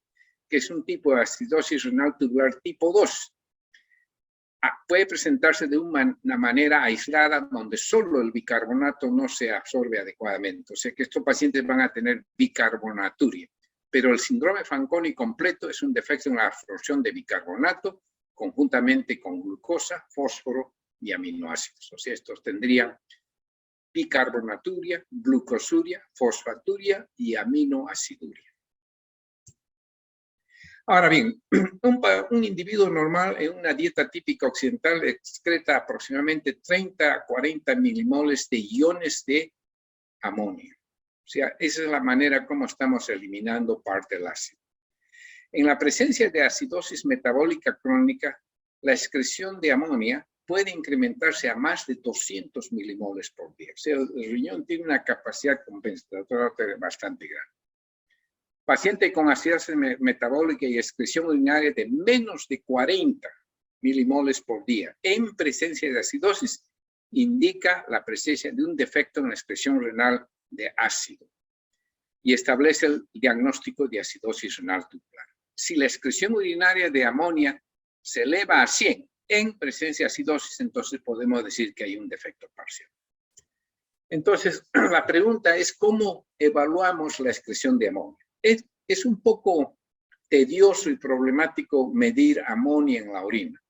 que es un tipo de acidosis renal tubular tipo 2. Puede presentarse de una manera aislada, donde solo el bicarbonato no se absorbe adecuadamente. O sea que estos pacientes van a tener bicarbonaturia. Pero el síndrome Fanconi completo es un defecto en la absorción de bicarbonato, conjuntamente con glucosa, fósforo y aminoácidos. O sea, estos tendrían bicarbonaturia, glucosuria, fosfaturia y aminoaciduria. Ahora bien, un individuo normal en una dieta típica occidental excreta aproximadamente 30 a 40 milimoles de iones de amonio. O sea, esa es la manera como estamos eliminando parte del ácido. En la presencia de acidosis metabólica crónica, la excreción de amonia puede incrementarse a más de 200 milimoles por día. O sea, el riñón tiene una capacidad compensatoria bastante grande. Paciente con acidosis metabólica y excreción urinaria de menos de 40 milimoles por día en presencia de acidosis indica la presencia de un defecto en la excreción renal de ácido y establece el diagnóstico de acidosis renal tubular. Si la excreción urinaria de amonia se eleva a 100 en presencia de acidosis, entonces podemos decir que hay un defecto parcial. Entonces, la pregunta es cómo evaluamos la excreción de amonia. Es un poco tedioso y problemático medir amonia en la orina.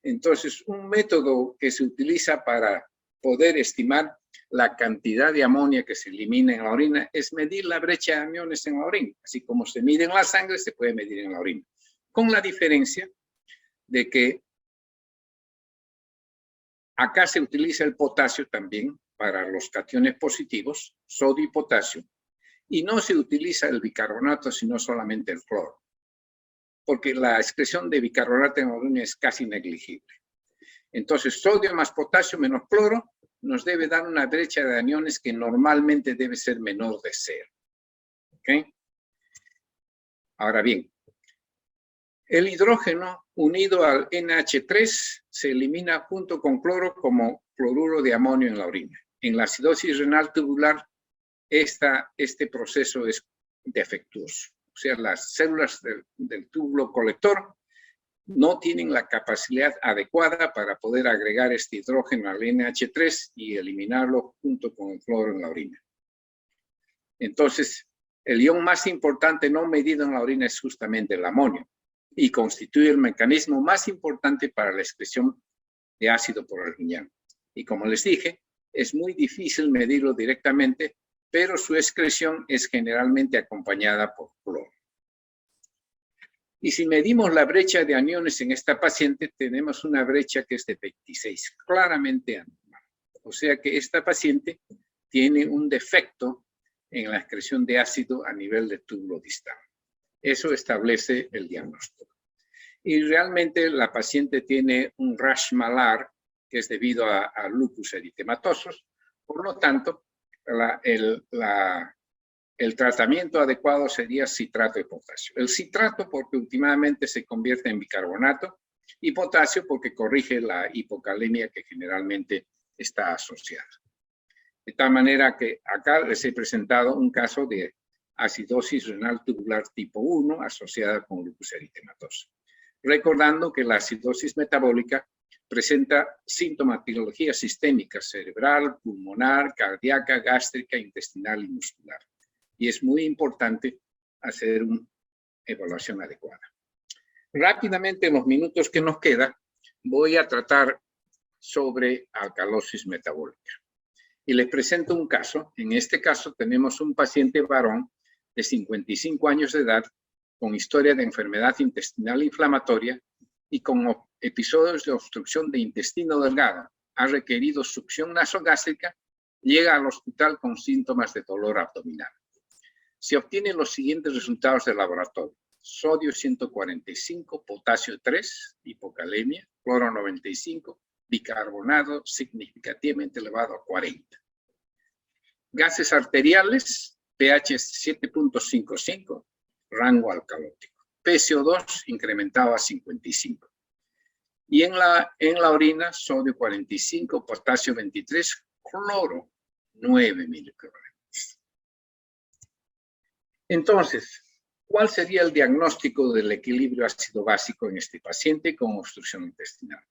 Entonces, un método que se utiliza para poder estimar la cantidad de amonia que se elimina en la orina es medir la brecha de aniones en la orina. Así como se mide en la sangre, se puede medir en la orina. Con la diferencia de que acá se utiliza el potasio también para los cationes positivos, sodio y potasio, y no se utiliza el bicarbonato, sino solamente el cloro, porque la excreción de bicarbonato en la orina es casi negligible. Entonces, sodio más potasio menos cloro nos debe dar una brecha de aniones que normalmente debe ser menor de 0. ¿Okay? Ahora bien, el hidrógeno unido al NH3 se elimina junto con cloro como cloruro de amonio en la orina. En la acidosis renal tubular, este proceso es defectuoso. O sea, las células del túbulo colector no tienen la capacidad adecuada para poder agregar este hidrógeno al NH3 y eliminarlo junto con el cloro en la orina. Entonces, el ion más importante no medido en la orina es justamente el amonio y constituye el mecanismo más importante para la excreción de ácido por el riñón. Y como les dije, es muy difícil medirlo directamente, pero su excreción es generalmente acompañada por cloro. Y si medimos la brecha de aniones en esta paciente, tenemos una brecha que es de 26, claramente anormal. O sea que esta paciente tiene un defecto en la excreción de ácido a nivel de túbulo distal. Eso establece el diagnóstico. Y realmente la paciente tiene un rash malar que es debido a lupus eritematosos. Por lo tanto, el tratamiento adecuado sería citrato de potasio. El citrato porque últimamente se convierte en bicarbonato y potasio porque corrige la hipocalemia que generalmente está asociada. De tal manera que acá les he presentado un caso de acidosis renal tubular tipo 1 asociada con lupus eritematoso. Recordando que la acidosis metabólica presenta sintomatología sistémica cerebral, pulmonar, cardíaca, gástrica, intestinal y muscular. Y es muy importante hacer una evaluación adecuada. Rápidamente, en los minutos que nos quedan, voy a tratar sobre alcalosis metabólica. Y les presento un caso. En este caso tenemos un paciente varón de 55 años de edad con historia de enfermedad intestinal inflamatoria y con episodios de obstrucción de intestino delgado. Ha requerido succión nasogástrica, llega al hospital con síntomas de dolor abdominal. Se obtienen los siguientes resultados de laboratorio: sodio 145, potasio 3, hipocalemia, cloro 95, bicarbonato significativamente elevado a 40. Gases arteriales, pH 7.55, rango alcalótico. PCO2 incrementado a 55. Y en la orina, sodio 45, potasio 23, cloro 9 milicuevalentes. Entonces, ¿cuál sería el diagnóstico del equilibrio ácido-básico en este paciente con obstrucción intestinal?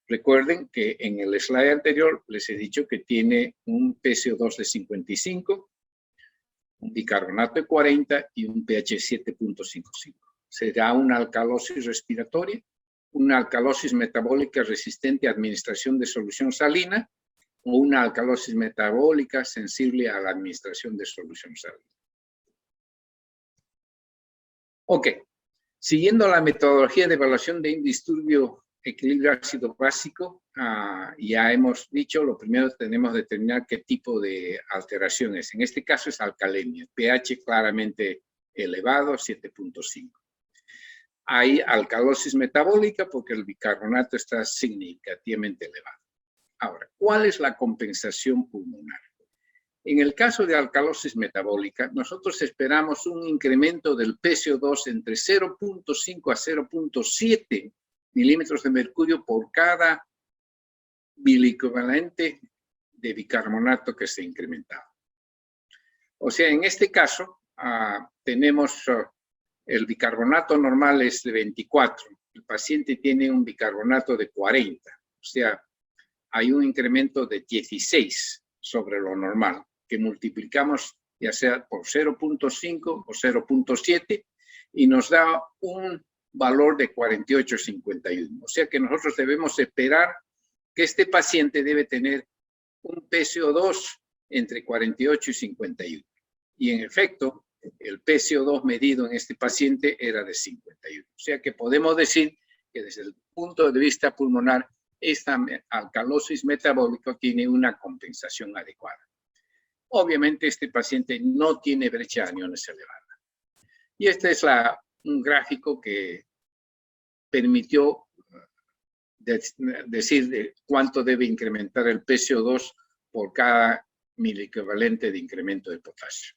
Recuerden que en el slide anterior les he dicho que tiene un PCO2 de 55, un bicarbonato de 40 y un pH 7.55. Será una alcalosis respiratoria, una alcalosis metabólica resistente a administración de solución salina o una alcalosis metabólica sensible a la administración de solución salina. Ok, siguiendo la metodología de evaluación de indisturbio equilibrio ácido básico, ya hemos dicho, lo primero tenemos que determinar qué tipo de alteración es. En este caso es alcalemia, pH claramente elevado, 7.5. Hay alcalosis metabólica porque el bicarbonato está significativamente elevado. Ahora, ¿cuál es la compensación pulmonar? En el caso de alcalosis metabólica, nosotros esperamos un incremento del PCO2 entre 0.5 a 0.7 milímetros de mercurio por cada miliequivalente de bicarbonato que se ha incrementado. O sea, en este caso, tenemos el bicarbonato normal es de 24. El paciente tiene un bicarbonato de 40. O sea, hay un incremento de 16 sobre lo normal, que multiplicamos ya sea por 0.5 o 0.7 y nos da un valor de 48,51. O sea que nosotros debemos esperar que este paciente debe tener un PCO2 entre 48 y 51. Y en efecto, el PCO2 medido en este paciente era de 51. O sea que podemos decir que desde el punto de vista pulmonar, esta alcalosis metabólica tiene una compensación adecuada. Obviamente este paciente no tiene brecha de aniones elevada. Y este es un gráfico que permitió decir de cuánto debe incrementar el PCO2 por cada miliequivalente de incremento de potasio.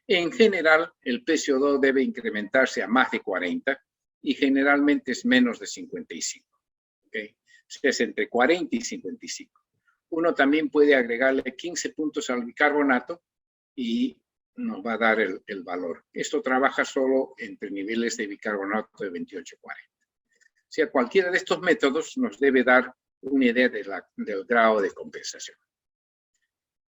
En general, el PCO2 debe incrementarse a más de 40 y generalmente es menos de 55. ¿Okay? O sea, es entre 40 y 55. Uno también puede agregarle 15 puntos al bicarbonato y nos va a dar el valor. Esto trabaja solo entre niveles de bicarbonato de 28 a 40. O sea, cualquiera de estos métodos nos debe dar una idea del grado de compensación.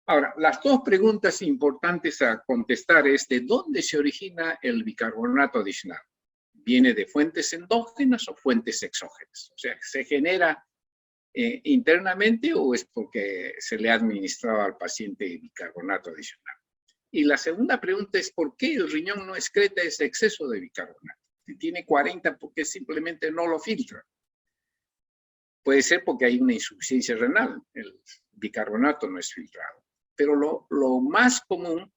Ahora, las dos preguntas importantes a contestar es ¿de dónde se origina el bicarbonato adicional? ¿Viene de fuentes endógenas o fuentes exógenas? O sea, ¿se genera internamente o es porque se le ha administrado al paciente bicarbonato adicional? Y la segunda pregunta es, ¿por qué el riñón no excreta ese exceso de bicarbonato? Si tiene 40, ¿por qué simplemente no lo filtra? Puede ser porque hay una insuficiencia renal, el bicarbonato no es filtrado. Pero lo más común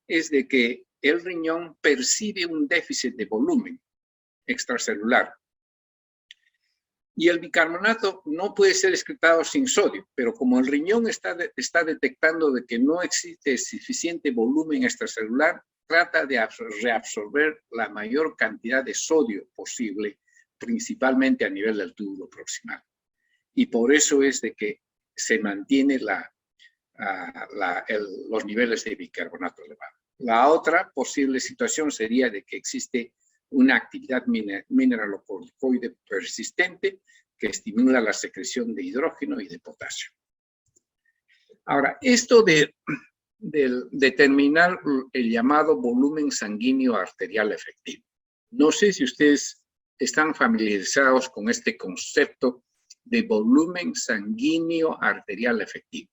es de que el riñón percibe un déficit de volumen extracelular. Y el bicarbonato no puede ser excretado sin sodio, pero como el riñón está detectando de que no existe suficiente volumen extracelular, trata de reabsorber la mayor cantidad de sodio posible, principalmente a nivel del túbulo proximal. Y por eso es de que se mantiene los niveles de bicarbonato elevados. La otra posible situación sería de que existe una actividad mineralocorticoide persistente que estimula la secreción de hidrógeno y de potasio. Ahora, esto de determinar el llamado volumen sanguíneo arterial efectivo. No sé si ustedes están familiarizados con este concepto de volumen sanguíneo arterial efectivo.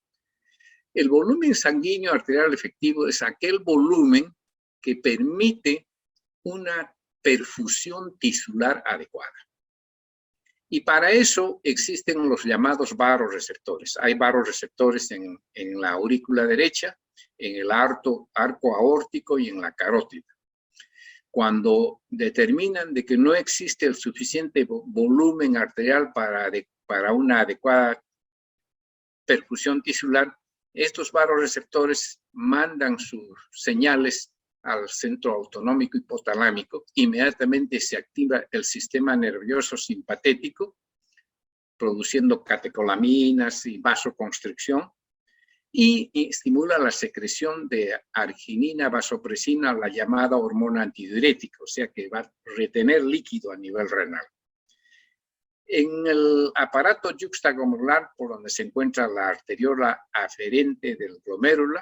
El volumen sanguíneo arterial efectivo es aquel volumen que permite una perfusión tisular adecuada. Y para eso existen los llamados vasoreceptores. Hay vasoreceptores en la aurícula derecha, en el arco aórtico y en la carótida. Cuando determinan de que no existe el suficiente volumen arterial para una adecuada perfusión tisular, estos vasoreceptores mandan sus señales al centro autonómico hipotalámico. Inmediatamente se activa el sistema nervioso simpatético, produciendo catecolaminas y vasoconstricción, y estimula la secreción de arginina, vasopresina, la llamada hormona antidiurética, o sea que va a retener líquido a nivel renal. En el aparato yuxtaglomerular, por donde se encuentra la arteriola aferente del glomérulo,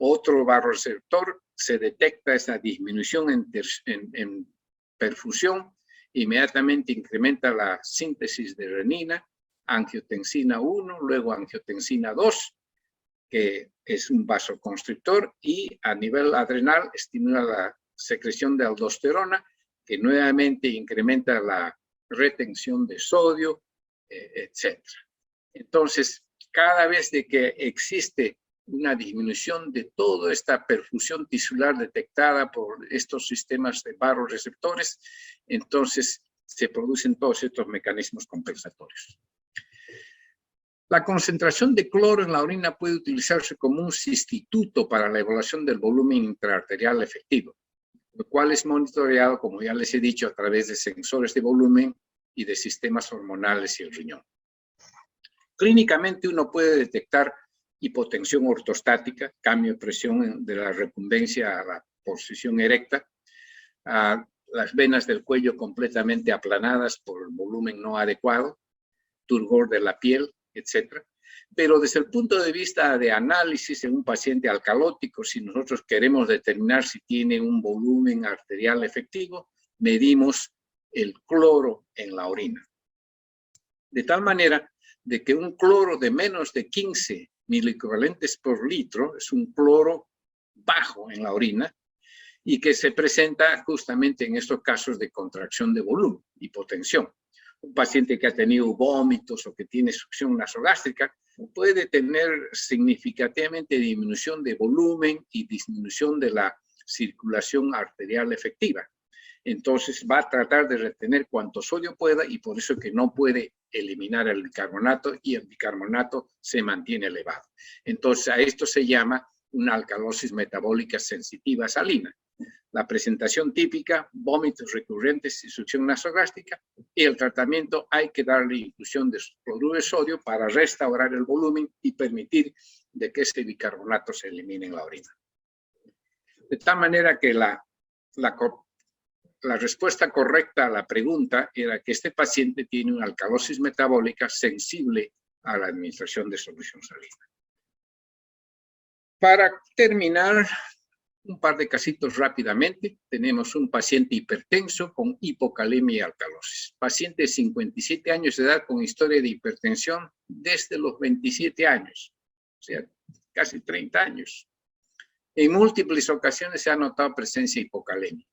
otro vasoreceptor, se detecta esa disminución en perfusión, inmediatamente incrementa la síntesis de renina, angiotensina 1, luego angiotensina 2, que es un vasoconstrictor, y a nivel adrenal estimula la secreción de aldosterona, que nuevamente incrementa la retención de sodio, etc. Entonces, cada vez de que existe una disminución de toda esta perfusión tisular detectada por estos sistemas de vasoreceptores, entonces se producen todos estos mecanismos compensatorios. La concentración de cloro en la orina puede utilizarse como un sustituto para la evaluación del volumen intraarterial efectivo, lo cual es monitoreado, como ya les he dicho, a través de sensores de volumen y de sistemas hormonales y el riñón. Clínicamente uno puede detectar hipotensión ortostática, cambio de presión de la recumbencia a la posición erecta, las venas del cuello completamente aplanadas por el volumen no adecuado, turgor de la piel, etc. Pero desde el punto de vista de análisis en un paciente alcalótico, si nosotros queremos determinar si tiene un volumen arterial efectivo, medimos el cloro en la orina. De tal manera de que un cloro de menos de 15 miliequivalentes por litro es un cloro bajo en la orina y que se presenta justamente en estos casos de contracción de volumen, hipotensión. Un paciente que ha tenido vómitos o que tiene succión nasogástrica puede tener significativamente disminución de volumen y disminución de la circulación arterial efectiva. Entonces va a tratar de retener cuanto sodio pueda y por eso que no puede eliminar el bicarbonato y el bicarbonato se mantiene elevado. Entonces a esto se llama una alcalosis metabólica sensitiva salina. La presentación típica, vómitos recurrentes y succión nasogástrica, y el tratamiento hay que darle inclusión de cloruro de sodio para restaurar el volumen y permitir de que ese bicarbonato se elimine en la orina. De tal manera que la respuesta correcta a la pregunta era que este paciente tiene una alcalosis metabólica sensible a la administración de solución salina. Para terminar, un par de casitos rápidamente. Tenemos un paciente hipertenso con hipocalemia y alcalosis. Paciente de 57 años de edad con historia de hipertensión desde los 27 años, o sea, casi 30 años. En múltiples ocasiones se ha notado presencia de hipocalemia.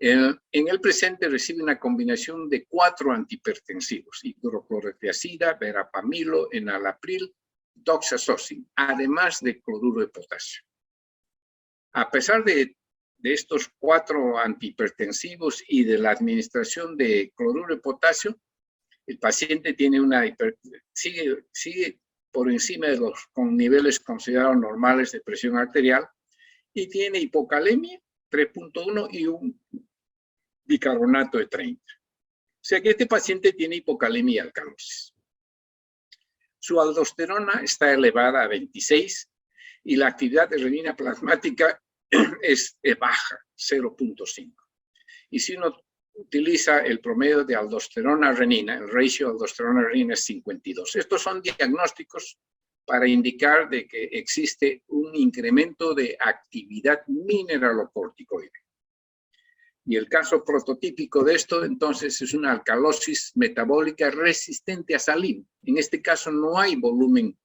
En el presente recibe una combinación de 4 antihipertensivos: hidroclorotiazida, verapamilo, enalapril, doxazocin, además de cloruro de potasio. A pesar de estos 4 antihipertensivos y de la administración de cloruro de potasio, el paciente tiene sigue por encima de con niveles considerados normales de presión arterial y tiene hipocalemia 3.1 y un bicarbonato de 30. O sea que este paciente tiene hipocalemia y alcalosis. Su aldosterona está elevada a 26 y la actividad de renina plasmática es baja, 0.5. Y si uno utiliza el promedio de aldosterona-renina, el ratio aldosterona-renina es 52. Estos son diagnósticos para indicar de que existe un incremento de actividad mineralocorticoide. Y el caso prototípico de esto, entonces, es una alcalosis metabólica resistente a salina. En este caso no hay volumen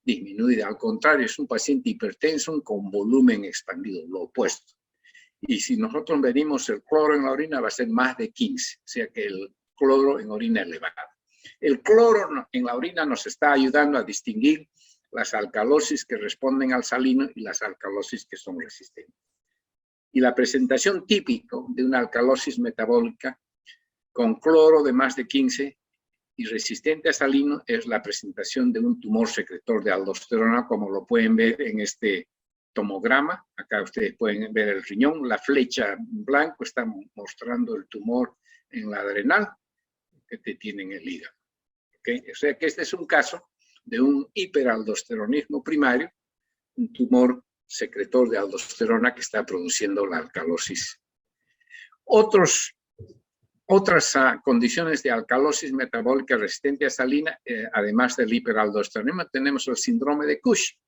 disminuido, al contrario, es un paciente hipertenso con volumen expandido, lo opuesto. Y si nosotros medimos el cloro en la orina va a ser más de 15, o sea que el cloro en orina elevada. El cloro en la orina nos está ayudando a distinguir las alcalosis que responden al salino y las alcalosis que son resistentes. Y la presentación típica de una alcalosis metabólica con cloro de más de 15 y resistente a salino es la presentación de un tumor secretor de aldosterona, como lo pueden ver en este tomograma. Acá ustedes pueden ver el riñón, la flecha en blanco está mostrando el tumor en la adrenal que tiene en el hígado. ¿Okay? O sea que este es un caso de un hiperaldosteronismo primario, un tumor secretor de aldosterona que está produciendo la alcalosis. Otras condiciones de alcalosis metabólica resistente a salina, además del hiperaldosteronismo, tenemos el síndrome de Cushing.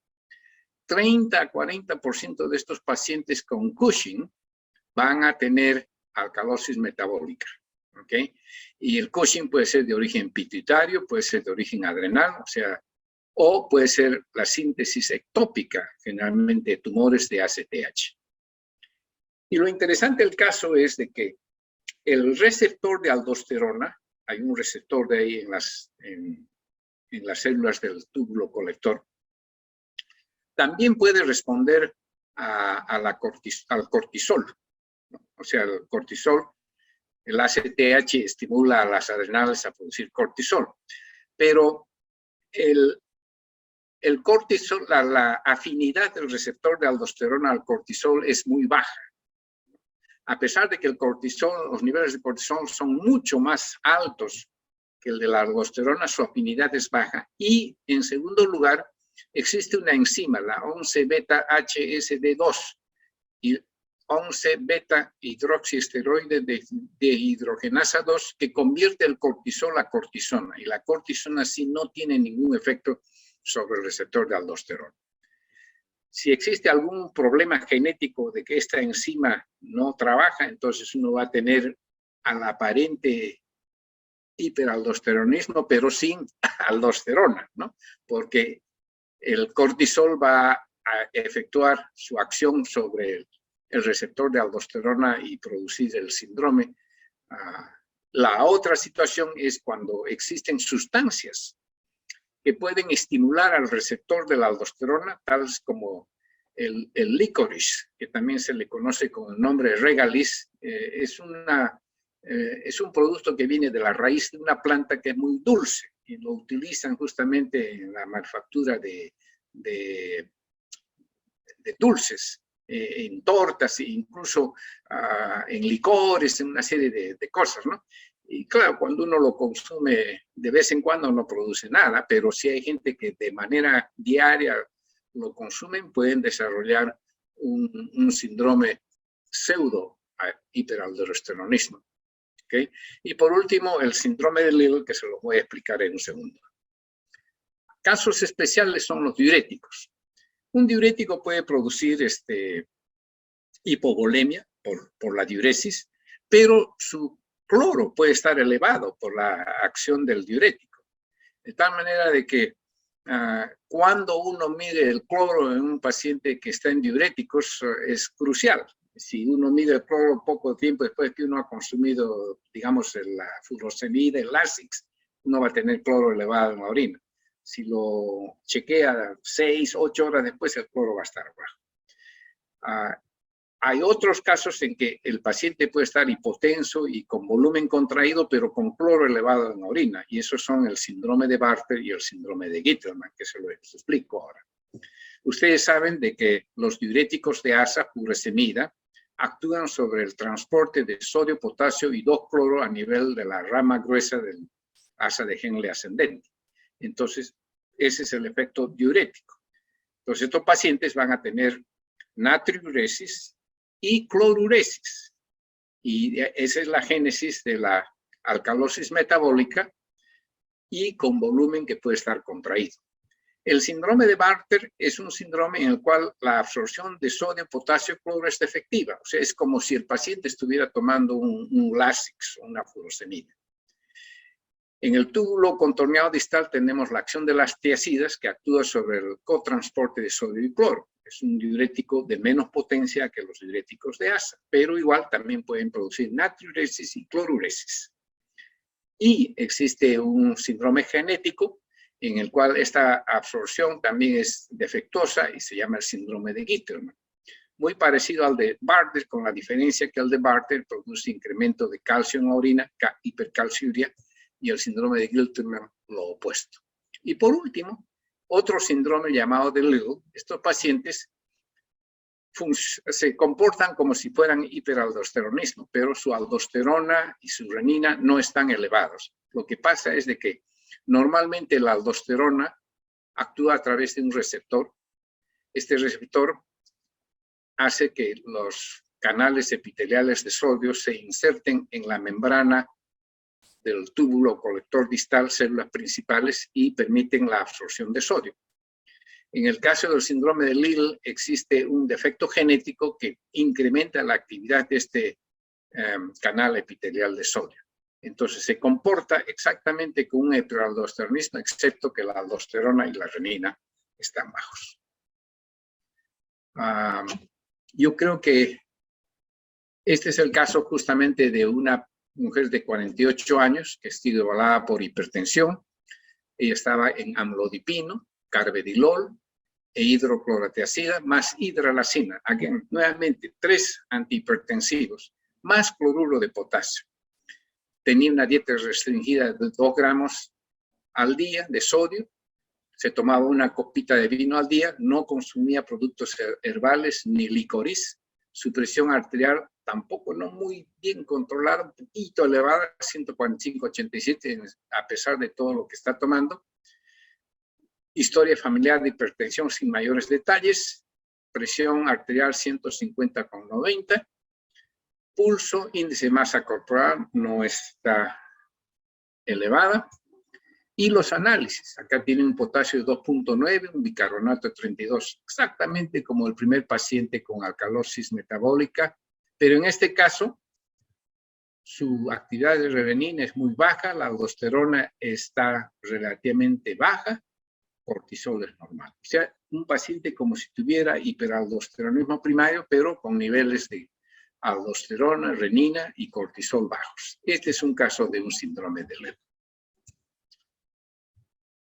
30 a 40% de estos pacientes con Cushing van a tener alcalosis metabólica. ¿Okay? Y el Cushing puede ser de origen pituitario, puede ser de origen adrenal, o puede ser la síntesis ectópica, generalmente de tumores de ACTH. Y lo interesante del caso es de que el receptor de aldosterona, hay un receptor de ahí en las células del túbulo colector, también puede responder al cortisol, ¿no? O sea, el cortisol, el ACTH estimula a las adrenales a producir cortisol, pero el cortisol, la afinidad del receptor de aldosterona al cortisol es muy baja. A pesar de que el cortisol, los niveles de cortisol son mucho más altos que el de la aldosterona, su afinidad es baja. Y, en segundo lugar, existe una enzima, la 11-beta-HSD2, y 11-beta-hidroxiesteroide de hidrogenasa 2, que convierte el cortisol a cortisona. Y la cortisona sí no tiene ningún efecto sobre el receptor de aldosterona. Si existe algún problema genético de que esta enzima no trabaja, entonces uno va a tener al aparente hiperaldosteronismo, pero sin aldosterona, ¿no? Porque el cortisol va a efectuar su acción sobre el receptor de aldosterona y producir el síndrome. La otra situación es cuando existen sustancias que pueden estimular al receptor de la aldosterona, tales como el licorice, que también se le conoce con el nombre Regalis. Es un producto que viene de la raíz de una planta que es muy dulce y lo utilizan justamente en la manufactura de dulces, en tortas e incluso en licores, en una serie de cosas, ¿no? Y claro, cuando uno lo consume de vez en cuando no produce nada, pero si hay gente que de manera diaria lo consumen, pueden desarrollar un síndrome pseudo hiperaldosteronismo. ¿Okay? Y por último, el síndrome de Lille, que se lo voy a explicar en un segundo. Casos especiales son los diuréticos. Un diurético puede producir hipovolemia por la diuresis, pero su cloro puede estar elevado por la acción del diurético. De tal manera de que cuando uno mide el cloro en un paciente que está en diuréticos es crucial. Si uno mide el cloro poco tiempo después que uno ha consumido, digamos, la furosemida, el Lasix, uno va a tener cloro elevado en la orina. Si lo chequea 6, 8 horas después, el cloro va a estar bajo. Hay otros casos en que el paciente puede estar hipotenso y con volumen contraído, pero con cloro elevado en la orina. Y esos son el síndrome de Bartter y el síndrome de Gittelman, que se lo explico ahora. Ustedes saben de que los diuréticos de asa, furosemida, actúan sobre el transporte de sodio, potasio y 2-cloro a nivel de la rama gruesa del asa de Henle ascendente. Entonces, ese es el efecto diurético. Entonces, estos pacientes van a tener natriuresis y cloruresis. Y esa es la génesis de la alcalosis metabólica y con volumen que puede estar contraído. El síndrome de Bartter es un síndrome en el cual la absorción de sodio, potasio, cloro es efectiva. O sea, es como si el paciente estuviera tomando un Lasix o una furosemida. En el túbulo contorneado distal tenemos la acción de las tiazidas que actúa sobre el cotransporte de sodio y cloro. Es un diurético de menos potencia que los diuréticos de asa, pero igual también pueden producir natriuresis y cloruresis. Y existe un síndrome genético en el cual esta absorción también es defectuosa y se llama el síndrome de Gittelman. Muy parecido al de Bartter, con la diferencia que el de Bartter produce incremento de calcio en la orina, hipercalciuria, y el síndrome de Gittelman lo opuesto. Y por último, otro síndrome llamado de Little. Estos pacientes se comportan como si fueran hiperaldosteronismo, pero su aldosterona y su renina no están elevados. Lo que pasa es de que normalmente la aldosterona actúa a través de un receptor. Este receptor hace que los canales epiteliales de sodio se inserten en la membrana del túbulo colector distal, células principales, y permiten la absorción de sodio. En el caso del síndrome de Little existe un defecto genético que incrementa la actividad de este canal epitelial de sodio. Entonces se comporta exactamente como un hiperaldosteronismo, excepto que la aldosterona y la renina están bajos. Yo creo que este es el caso justamente de una mujer de 48 años que ha sido evaluada por hipertensión. Ella estaba en amlodipino, carvedilol e hidroclorotiazida más hidralazina. Aquí, nuevamente, 3 antihipertensivos, más cloruro de potasio. Tenía una dieta restringida de 2 gramos al día de sodio. Se tomaba una copita de vino al día. No consumía productos herbales ni licoriz. Su presión arterial tampoco no muy bien controlada, un poquito elevada, 145/87, a pesar de todo lo que está tomando. Historia familiar de hipertensión sin mayores detalles. Presión arterial 150/90. Pulso, índice de masa corporal no está elevada. Y los análisis. Acá tiene un potasio de 2.9, un bicarbonato de 32, exactamente como el primer paciente con alcalosis metabólica. Pero en este caso, su actividad de revenina es muy baja, la aldosterona está relativamente baja, cortisol es normal. O sea, un paciente como si tuviera hiperaldosteronismo primario, pero con niveles de aldosterona, renina y cortisol bajos. Este es un caso de un síndrome de Leber.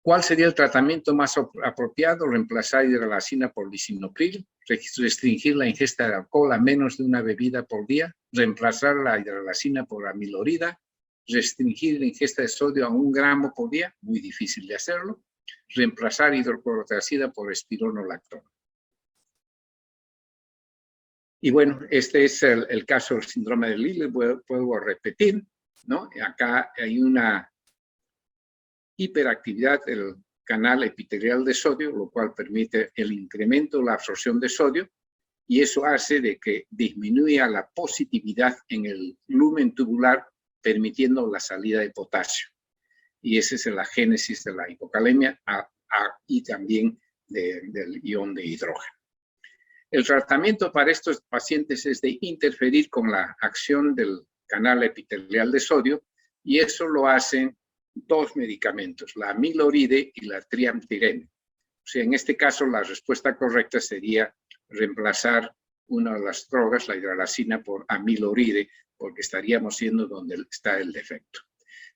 ¿Cuál sería el tratamiento más apropiado? Reemplazar hidralazina por lisinopril, restringir la ingesta de alcohol a menos de una bebida por día, reemplazar la hidralazina por amilorida, restringir la ingesta de sodio a 1 gramo por día, muy difícil de hacerlo, reemplazar hidroclorotiazida por espironolactona. Y bueno, este es el caso del síndrome de Lille, puedo repetir, ¿no? Acá hay una hiperactividad del canal epitelial de sodio, lo cual permite el incremento de la absorción de sodio, y eso hace de que disminuya la positividad en el lumen tubular, permitiendo la salida de potasio. Y esa es la génesis de la hipocalemia y también del ion de hidrógeno. El tratamiento para estos pacientes es de interferir con la acción del canal epitelial de sodio, y eso lo hacen dos medicamentos, la amiloride y la triamtirene. O sea, en este caso la respuesta correcta sería reemplazar una de las drogas, la hidralazina, por amiloride, porque estaríamos yendo donde está el defecto.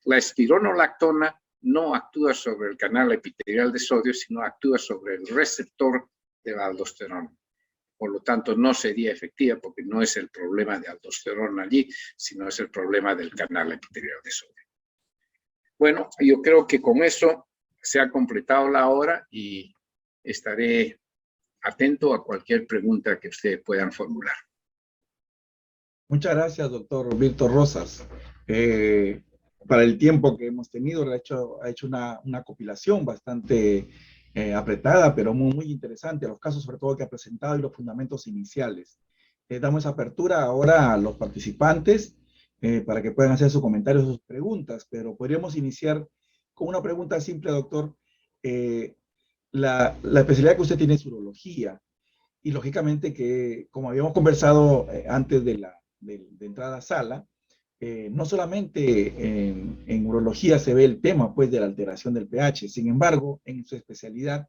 La espironolactona no actúa sobre el canal epitelial de sodio, sino actúa sobre el receptor de la aldosterona. Por lo tanto, no sería efectiva porque no es el problema de aldosterona allí, sino es el problema del canal epitelial de sodio. Bueno, yo creo que con eso se ha completado la hora y estaré atento a cualquier pregunta que ustedes puedan formular. Muchas gracias, doctor Víctor Rosas. Para el tiempo que hemos tenido, ha hecho una compilación bastante apretada, pero muy interesante, los casos sobre todo que ha presentado y los fundamentos iniciales. Damos apertura ahora a los participantes para que puedan hacer sus comentarios, sus preguntas, pero podríamos iniciar con una pregunta simple, doctor. La especialidad que usted tiene es urología, y lógicamente que, como habíamos conversado antes de entrada a sala, no solamente en urología se ve el tema pues, de la alteración del pH. Sin embargo, en su especialidad,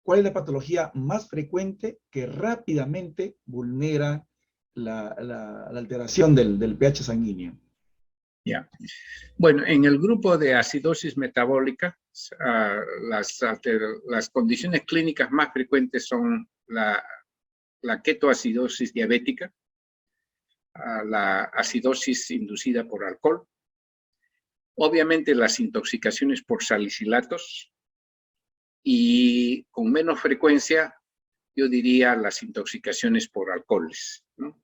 ¿cuál es la patología más frecuente que rápidamente vulnera la alteración del pH sanguíneo? Ya. Bueno, en el grupo de acidosis metabólica, las condiciones clínicas más frecuentes son la ketoacidosis diabética, la acidosis inducida por alcohol, obviamente las intoxicaciones por salicilatos y con menos frecuencia, yo diría las intoxicaciones por alcoholes, ¿no?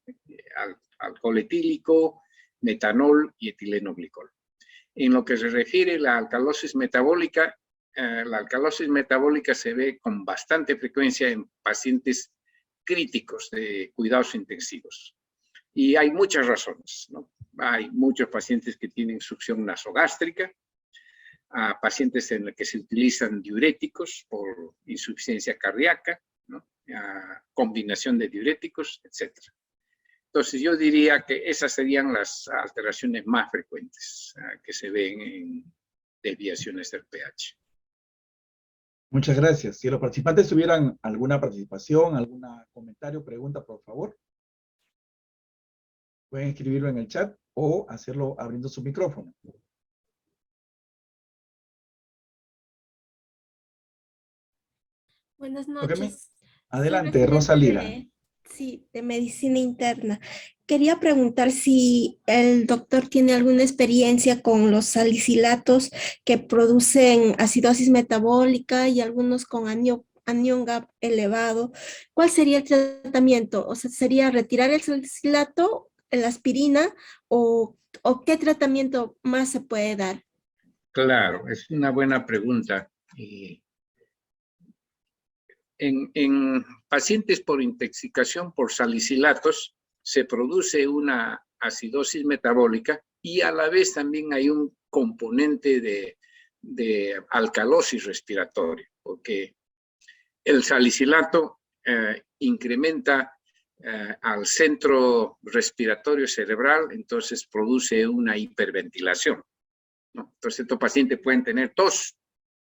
Alcohol etílico, metanol y etileno glicol. En lo que se refiere a la alcalosis metabólica se ve con bastante frecuencia en pacientes críticos de cuidados intensivos. Y hay muchas razones, ¿no? Hay muchos pacientes que tienen succión nasogástrica, pacientes en los que se utilizan diuréticos por insuficiencia cardíaca, ¿no? Combinación de diuréticos, etc. Entonces, yo diría que esas serían las alteraciones más frecuentes que se ven en desviaciones del pH. Muchas gracias. Si los participantes tuvieran alguna participación, algún comentario, pregunta, por favor, pueden escribirlo en el chat o hacerlo abriendo su micrófono. Buenas Tóqueme. noches. Adelante, Rosa Lira. Sí, de medicina interna. Quería preguntar si el doctor tiene alguna experiencia con los salicilatos que producen acidosis metabólica y algunos con anión GAP elevado. ¿Cuál sería el tratamiento? O sea, ¿sería retirar el salicilato, la aspirina o qué tratamiento más se puede dar? Claro, es una buena pregunta. En pacientes por intoxicación por salicilatos se produce una acidosis metabólica y a la vez también hay un componente de alcalosis respiratoria, porque el salicilato incrementa al centro respiratorio cerebral, entonces produce una hiperventilación, ¿no? Entonces estos pacientes pueden tener dos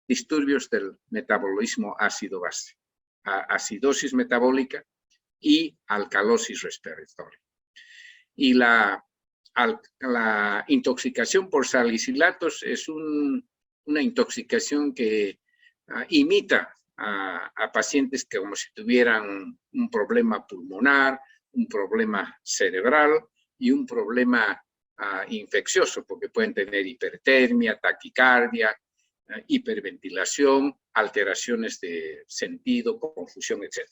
disturbios del metabolismo ácido-base: acidosis metabólica y alcalosis respiratoria. Y la intoxicación por salicilatos es una intoxicación que imita a pacientes que como si tuvieran un problema pulmonar, un problema cerebral y un problema infeccioso, porque pueden tener hipertermia, taquicardia, hiperventilación, alteraciones de sentido, confusión, etc.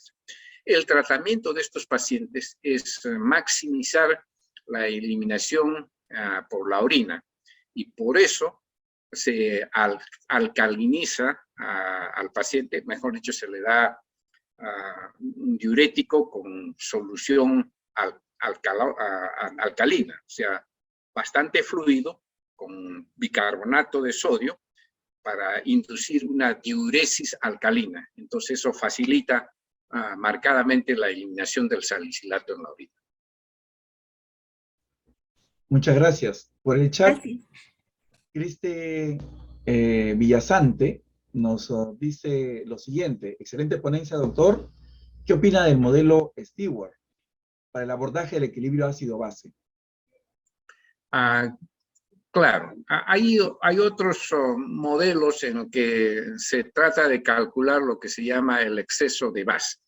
El tratamiento de estos pacientes es maximizar la eliminación por la orina, y por eso se alcaliniza al paciente, mejor dicho, se le da un diurético con solución alcalina, o sea, bastante fluido, con bicarbonato de sodio, para inducir una diuresis alcalina. Entonces eso facilita marcadamente la eliminación del salicilato en la orina. Muchas gracias. Por el chat, Gracias. Villasante nos dice lo siguiente: excelente ponencia, doctor. ¿Qué opina del modelo Stewart para el abordaje del equilibrio ácido-base? Claro, hay otros modelos en los que se trata de calcular lo que se llama el exceso de base.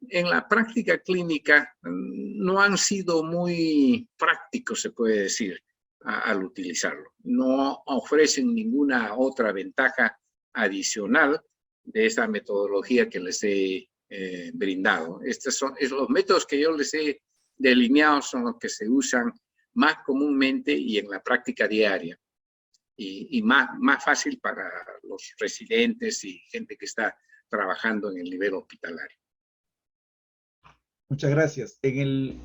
En la práctica clínica no han sido muy prácticos, se puede decir, al utilizarlo. No ofrecen ninguna otra ventaja adicional de esta metodología que les he brindado. Estos son los métodos que yo les he delineado, son los que se usan más comúnmente y en la práctica diaria, y más fácil para los residentes y gente que está trabajando en el nivel hospitalario. Muchas gracias. En el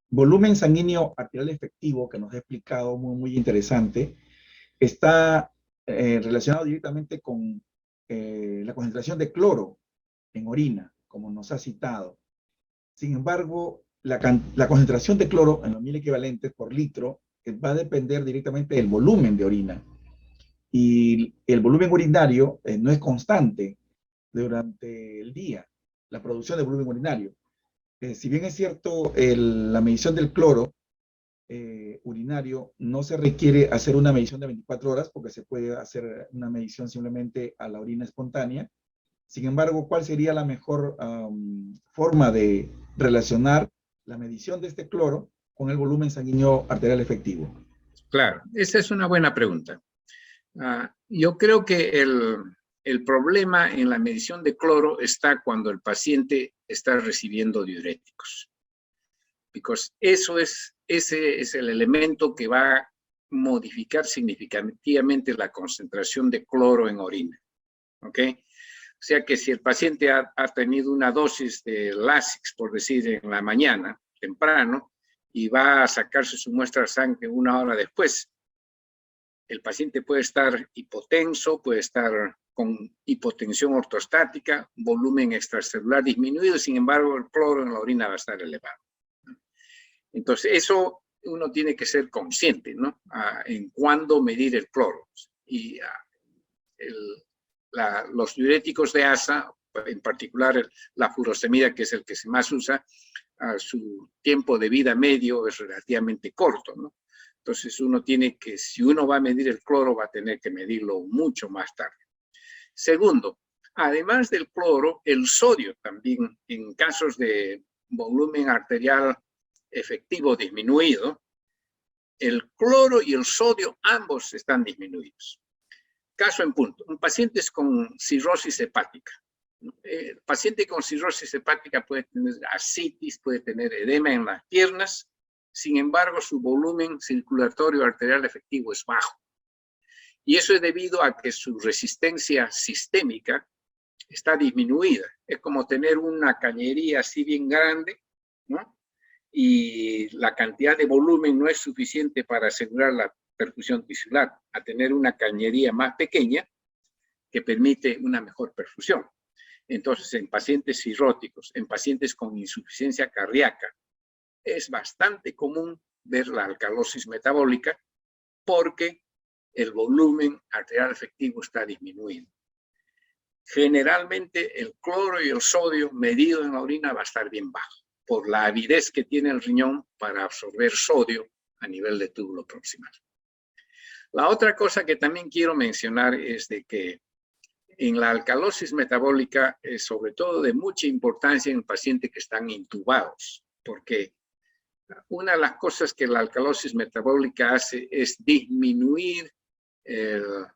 volumen sanguíneo arterial efectivo que nos ha explicado, muy interesante, está relacionado directamente con la concentración de cloro en orina, como nos ha citado. Sin embargo, la concentración de cloro en los 1000 equivalentes por litro va a depender directamente del volumen de orina. Y el volumen urinario no es constante durante el día, la producción de volumen urinario. Si bien es cierto, la medición del cloro urinario no se requiere hacer una medición de 24 horas porque se puede hacer una medición simplemente a la orina espontánea. Sin embargo, ¿cuál sería la mejor forma de relacionar la medición de este cloro con el volumen sanguíneo arterial efectivo? Claro, esa es una buena pregunta. Yo creo que el problema en la medición de cloro está cuando el paciente está recibiendo diuréticos. Porque ese es el elemento que va a modificar significativamente la concentración de cloro en orina. ¿Ok? O sea que si el paciente ha tenido una dosis de Lasix, por decir, en la mañana, temprano, y va a sacarse su muestra de sangre 1 hora después, el paciente puede estar hipotenso, puede estar con hipotensión ortostática, volumen extracelular disminuido, sin embargo el cloro en la orina va a estar elevado. Entonces eso uno tiene que ser consciente, ¿no? En cuándo medir el cloro. Y los diuréticos de ASA, en particular la furosemida, que es el que se más usa, su tiempo de vida medio es relativamente corto, ¿no? Entonces uno tiene que, si uno va a medir el cloro, va a tener que medirlo mucho más tarde. Segundo, además del cloro, el sodio también, en casos de volumen arterial efectivo disminuido, el cloro y el sodio ambos están disminuidos. Caso en punto, un paciente es con cirrosis hepática. El paciente con cirrosis hepática puede tener ascitis, puede tener edema en las piernas, sin embargo su volumen circulatorio arterial efectivo es bajo. Y eso es debido a que su resistencia sistémica está disminuida. Es como tener una cañería así bien grande, ¿no? Y la cantidad de volumen no es suficiente para asegurar la perfusión tisular, a tener una cañería más pequeña que permite una mejor perfusión. Entonces, en pacientes cirróticos, en pacientes con insuficiencia cardíaca, es bastante común ver la alcalosis metabólica porque el volumen arterial efectivo está disminuido. Generalmente el cloro y el sodio medido en la orina va a estar bien bajo, por la avidez que tiene el riñón para absorber sodio a nivel de túbulo proximal. La otra cosa que también quiero mencionar es de que en la alcalosis metabólica es sobre todo de mucha importancia en pacientes que están intubados, porque una de las cosas que la alcalosis metabólica hace es disminuir el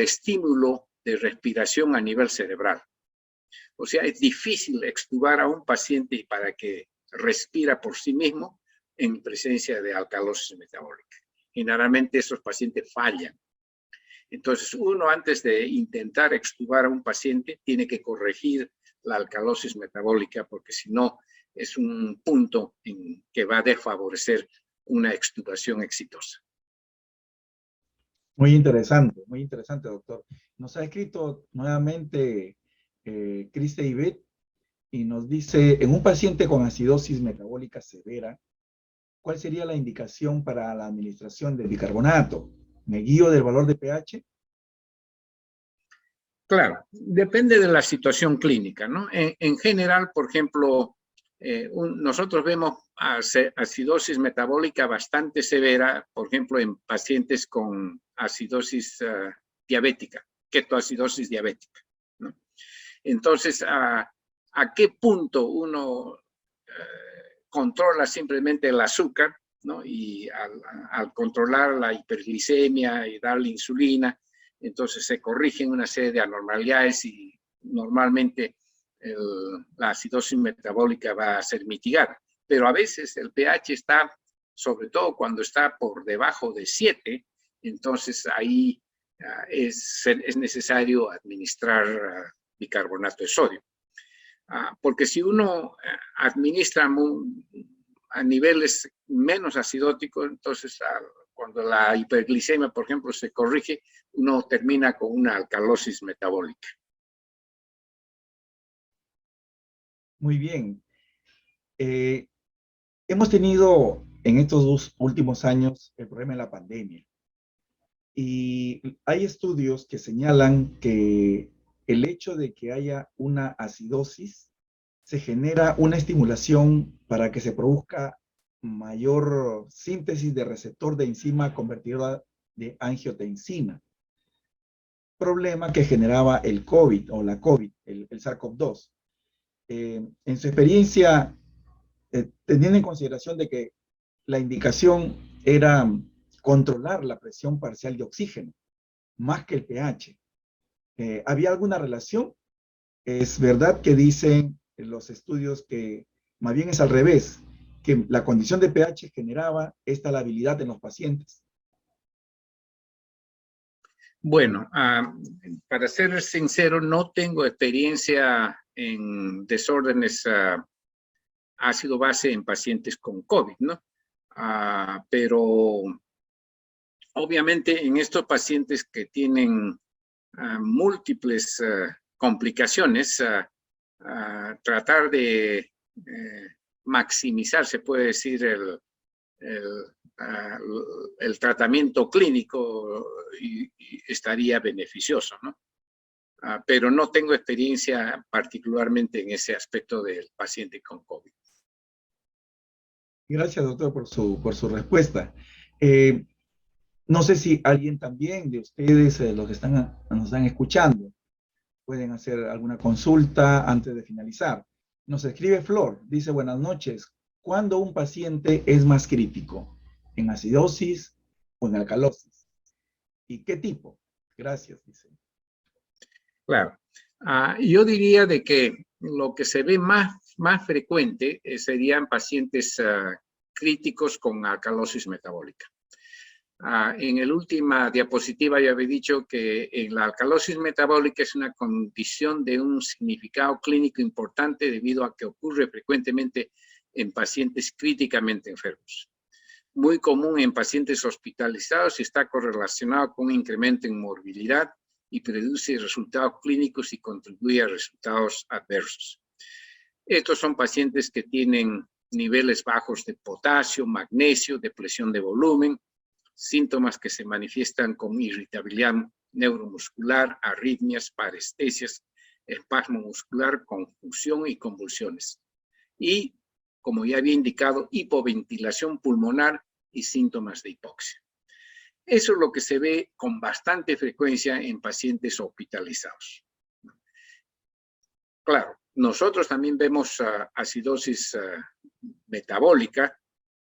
estímulo de respiración a nivel cerebral. O sea, es difícil extubar a un paciente para que respira por sí mismo en presencia de alcalosis metabólica. Generalmente esos pacientes fallan. Entonces, uno antes de intentar extubar a un paciente tiene que corregir la alcalosis metabólica, porque si no es un punto en que va a desfavorecer una extubación exitosa. Muy interesante, doctor. Nos ha escrito nuevamente Chris David y nos dice: en un paciente con acidosis metabólica severa, ¿cuál sería la indicación para la administración de bicarbonato? ¿Me guío del valor de pH? Claro, depende de la situación clínica, ¿no? En general, por ejemplo, nosotros vemos acidosis metabólica bastante severa, por ejemplo, en pacientes con acidosis diabética, ketoacidosis diabética, ¿no? Entonces, ¿a qué punto uno controla simplemente el azúcar, ¿no? Y al controlar la hiperglicemia y darle insulina, entonces se corrigen una serie de anormalidades y normalmente la acidosis metabólica va a ser mitigada. Pero a veces el pH está, sobre todo cuando está por debajo de 7, entonces ahí es necesario administrar bicarbonato de sodio. Porque si uno administra a niveles menos acidóticos, entonces cuando la hiperglicemia, por ejemplo, se corrige, uno termina con una alcalosis metabólica. Muy bien. Hemos tenido en estos 2 últimos años el problema de la pandemia. Y hay estudios que señalan que el hecho de que haya una acidosis se genera una estimulación para que se produzca mayor síntesis de receptor de enzima convertidora de angiotensina. Problema que generaba el COVID o la COVID, el SARS-CoV-2. En su experiencia, teniendo en consideración de que la indicación era controlar la presión parcial de oxígeno, más que el pH. ¿Había alguna relación? Es verdad que dicen los estudios que más bien es al revés, que la condición de pH generaba esta labilidad en los pacientes. Bueno, para ser sincero, no tengo experiencia en desórdenes ácido-base en pacientes con COVID, ¿no? Pero obviamente en estos pacientes que tienen múltiples complicaciones, tratar de maximizar, se puede decir, el tratamiento clínico y estaría beneficioso, ¿no? Pero no tengo experiencia particularmente en ese aspecto del paciente con COVID. Gracias, doctor, por su respuesta. No sé si alguien también de ustedes, los que nos están escuchando, pueden hacer alguna consulta antes de finalizar. Nos escribe Flor, dice: buenas noches. ¿Cuándo un paciente es más crítico? ¿En acidosis o en alcalosis? ¿Y qué tipo? Gracias, dice. Claro. Yo diría de que lo que se ve más frecuente serían pacientes críticos con alcalosis metabólica. En la última diapositiva ya había dicho que la alcalosis metabólica es una condición de un significado clínico importante debido a que ocurre frecuentemente en pacientes críticamente enfermos. Muy común en pacientes hospitalizados y está correlacionado con un incremento en morbilidad y produce resultados clínicos y contribuye a resultados adversos. Estos son pacientes que tienen niveles bajos de potasio, magnesio, depresión de volumen, síntomas que se manifiestan con irritabilidad neuromuscular, arritmias, parestesias, espasmo muscular, confusión y convulsiones. Y, como ya había indicado, hipoventilación pulmonar y síntomas de hipoxia. Eso es lo que se ve con bastante frecuencia en pacientes hospitalizados. Claro, nosotros también vemos acidosis metabólica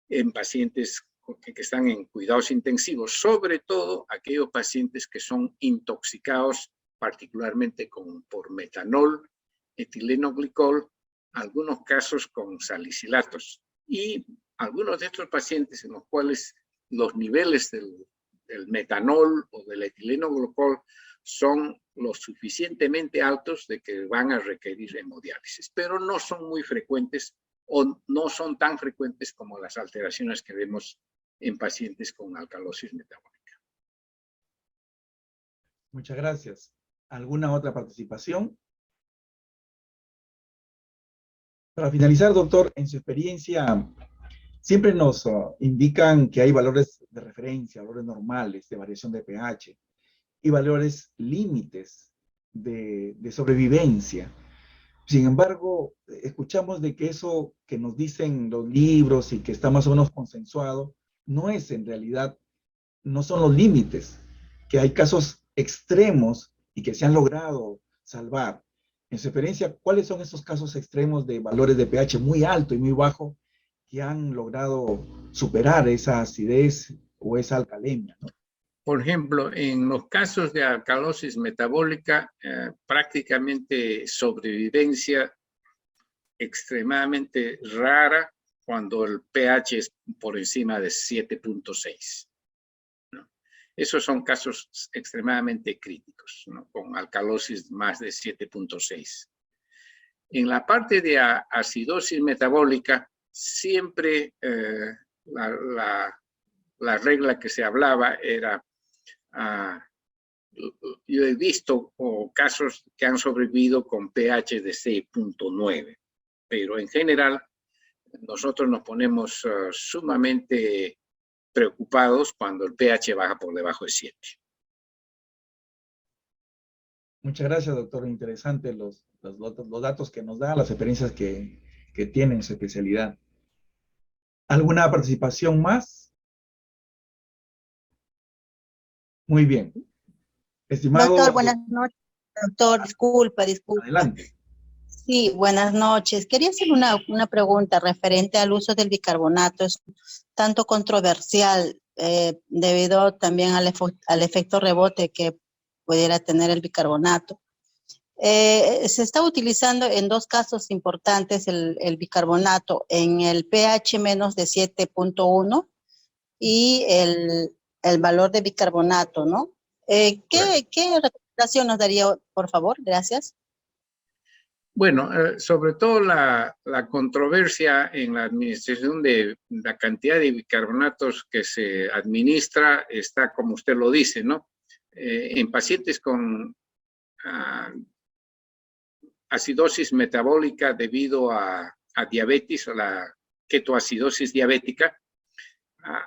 en pacientes que están en cuidados intensivos, sobre todo aquellos pacientes que son intoxicados particularmente por metanol, etilenoglicol, algunos casos con salicilatos y algunos de estos pacientes en los cuales los niveles del metanol o del etilenoglicol son lo suficientemente altos de que van a requerir hemodiálisis, pero no son muy frecuentes o no son tan frecuentes como las alteraciones que vemos en pacientes con alcalosis metabólica. Muchas gracias. ¿Alguna otra participación? Para finalizar, doctor, en su experiencia, siempre nos indican que hay valores de referencia, valores normales de variación de pH y valores límites de sobrevivencia. Sin embargo, escuchamos de que eso que nos dicen los libros y que está más o menos consensuado, no es en realidad, no son los límites, que hay casos extremos y que se han logrado salvar. En su experiencia, ¿cuáles son esos casos extremos de valores de pH muy alto y muy bajo que han logrado superar esa acidez o esa alcalemia, ¿no? Por ejemplo, en los casos de alcalosis metabólica, prácticamente sobrevivencia extremadamente rara cuando el pH es por encima de 7.6. ¿no? Esos son casos extremadamente críticos, ¿no? Con alcalosis más de 7.6. En la parte de acidosis metabólica, siempre la regla que se hablaba era, yo he visto casos que han sobrevivido con pH de 6.9, pero en general nosotros nos ponemos sumamente preocupados cuando el pH baja por debajo de 7. Muchas gracias, doctor. Interesante los datos que nos da, las experiencias que tiene en su especialidad. ¿Alguna participación más? Muy bien. Estimado Doctor, buenas noches. Doctor, disculpa. Adelante. Sí, buenas noches. Quería hacer una pregunta referente al uso del bicarbonato. Es tanto controversial debido también al efecto rebote que pudiera tener el bicarbonato. Se está utilizando en dos casos importantes el bicarbonato, en el pH menos de 7.1 y el valor de bicarbonato, ¿no? ¿Qué recomendación nos daría, por favor? Gracias. Bueno, sobre todo la controversia en la administración de la cantidad de bicarbonatos que se administra está, como usted lo dice, ¿no? En pacientes con acidosis metabólica debido a diabetes o la ketoacidosis diabética,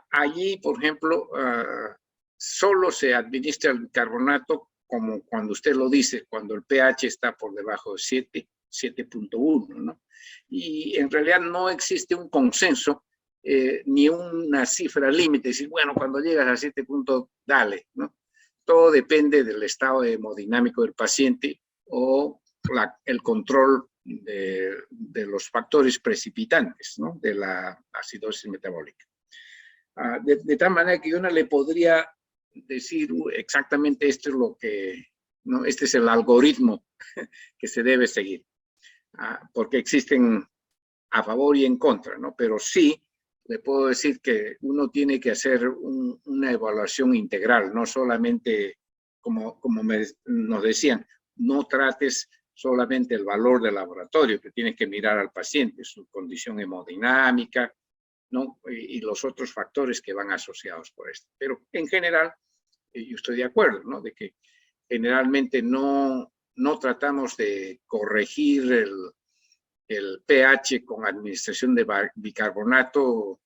allí, por ejemplo, solo se administra el bicarbonato como cuando usted lo dice, cuando el pH está por debajo de 7.1, ¿no? Y en realidad no existe un consenso ni una cifra límite, decir, bueno, cuando llegas a 7 puntos, dale, ¿no? Todo depende del estado hemodinámico del paciente o el control de los factores precipitantes, ¿no? De la acidosis metabólica. De tal manera que yo no le podría decir exactamente esto es lo que, ¿no? Este es el algoritmo que se debe seguir, porque existen a favor y en contra, ¿no? Pero sí le puedo decir que uno tiene que hacer una evaluación integral, no solamente, como nos decían, no trates solamente el valor del laboratorio, que tienes que mirar al paciente, su condición hemodinámica, ¿no? Y los otros factores que van asociados por esto. Pero en general, yo estoy de acuerdo, ¿no? De que generalmente no tratamos de corregir el pH con administración de bicarbonato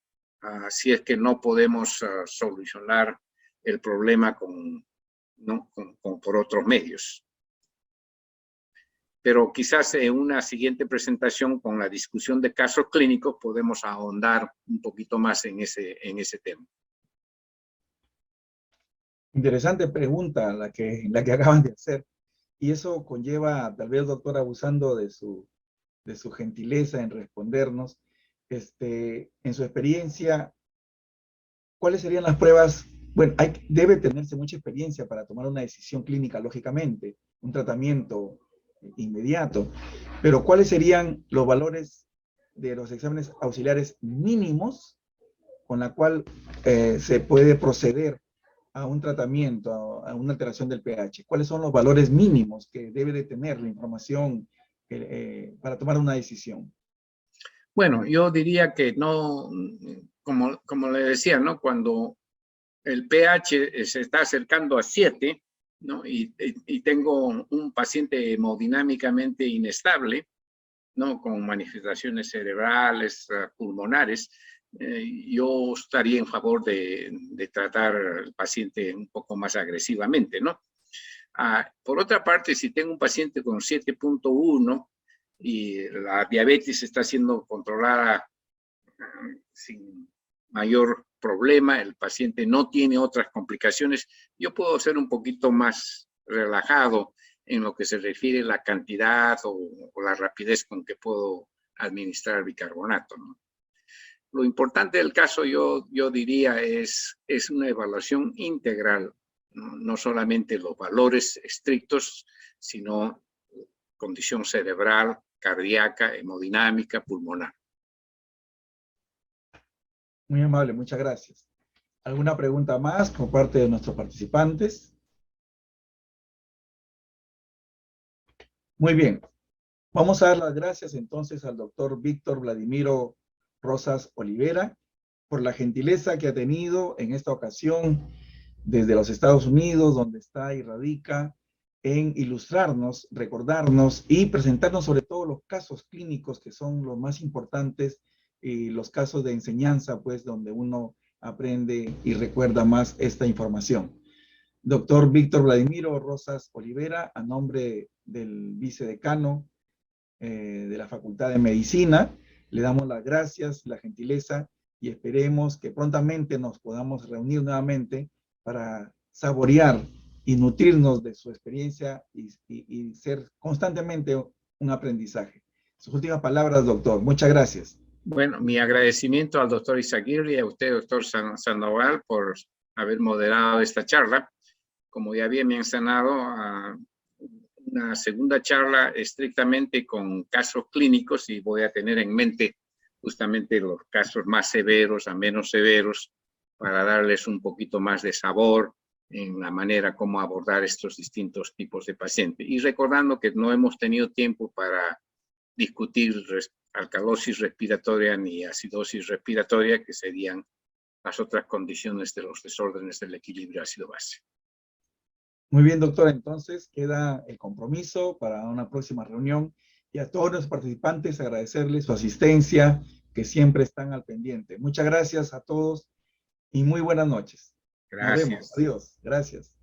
si es que no podemos solucionar el problema por otros medios. Pero quizás en una siguiente presentación con la discusión de casos clínicos podemos ahondar un poquito más en ese tema. Interesante pregunta la que acaban de hacer. Y eso conlleva, tal vez, doctor, abusando de su gentileza en respondernos, en su experiencia, ¿cuáles serían las pruebas? Bueno, debe tenerse mucha experiencia para tomar una decisión clínica, lógicamente, un tratamiento inmediato, pero ¿cuáles serían los valores de los exámenes auxiliares mínimos con la cual se puede proceder a un tratamiento, a una alteración del pH? ¿Cuáles son los valores mínimos que debe de tener la información para tomar una decisión? Bueno, yo diría que no, como le decía, ¿no? Cuando el pH se está acercando a 7, ¿no? Y tengo un paciente hemodinámicamente inestable, ¿no? Con manifestaciones cerebrales, pulmonares, yo estaría en favor de tratar al paciente un poco más agresivamente, ¿no? Por otra parte, si tengo un paciente con 7.1 y la diabetes está siendo controlada sin mayor problema, el paciente no tiene otras complicaciones, yo puedo ser un poquito más relajado en lo que se refiere a la cantidad o la rapidez con que puedo administrar bicarbonato, ¿no? Lo importante del caso, yo diría, es una evaluación integral, no solamente los valores estrictos, sino condición cerebral, cardíaca, hemodinámica, pulmonar. Muy amable, muchas gracias. ¿Alguna pregunta más por parte de nuestros participantes? Muy bien. Vamos a dar las gracias entonces al doctor Víctor Vladimiro Rosas Olivera por la gentileza que ha tenido en esta ocasión desde los Estados Unidos, donde está y radica, en ilustrarnos, recordarnos y presentarnos sobre todo los casos clínicos que son los más importantes y los casos de enseñanza, pues, donde uno aprende y recuerda más esta información. Doctor Víctor Vladimiro Rosas Olivera, a nombre del vicedecano de la Facultad de Medicina, le damos las gracias, la gentileza, y esperemos que prontamente nos podamos reunir nuevamente para saborear y nutrirnos de su experiencia y ser constantemente un aprendizaje. Sus últimas palabras, doctor. Muchas gracias. Bueno, mi agradecimiento al doctor Izaguirre y a usted, doctor Sandoval, por haber moderado esta charla. Como ya había mencionado, una segunda charla estrictamente con casos clínicos, y voy a tener en mente justamente los casos más severos a menos severos para darles un poquito más de sabor en la manera como abordar estos distintos tipos de pacientes. Y recordando que no hemos tenido tiempo para discutir alcalosis respiratoria ni acidosis respiratoria, que serían las otras condiciones de los desórdenes del equilibrio ácido-base. Muy bien, doctor. Entonces queda el compromiso para una próxima reunión, y a todos los participantes agradecerles su asistencia, que siempre están al pendiente. Muchas gracias a todos y muy buenas noches. Gracias. Nos vemos. Adiós. Gracias.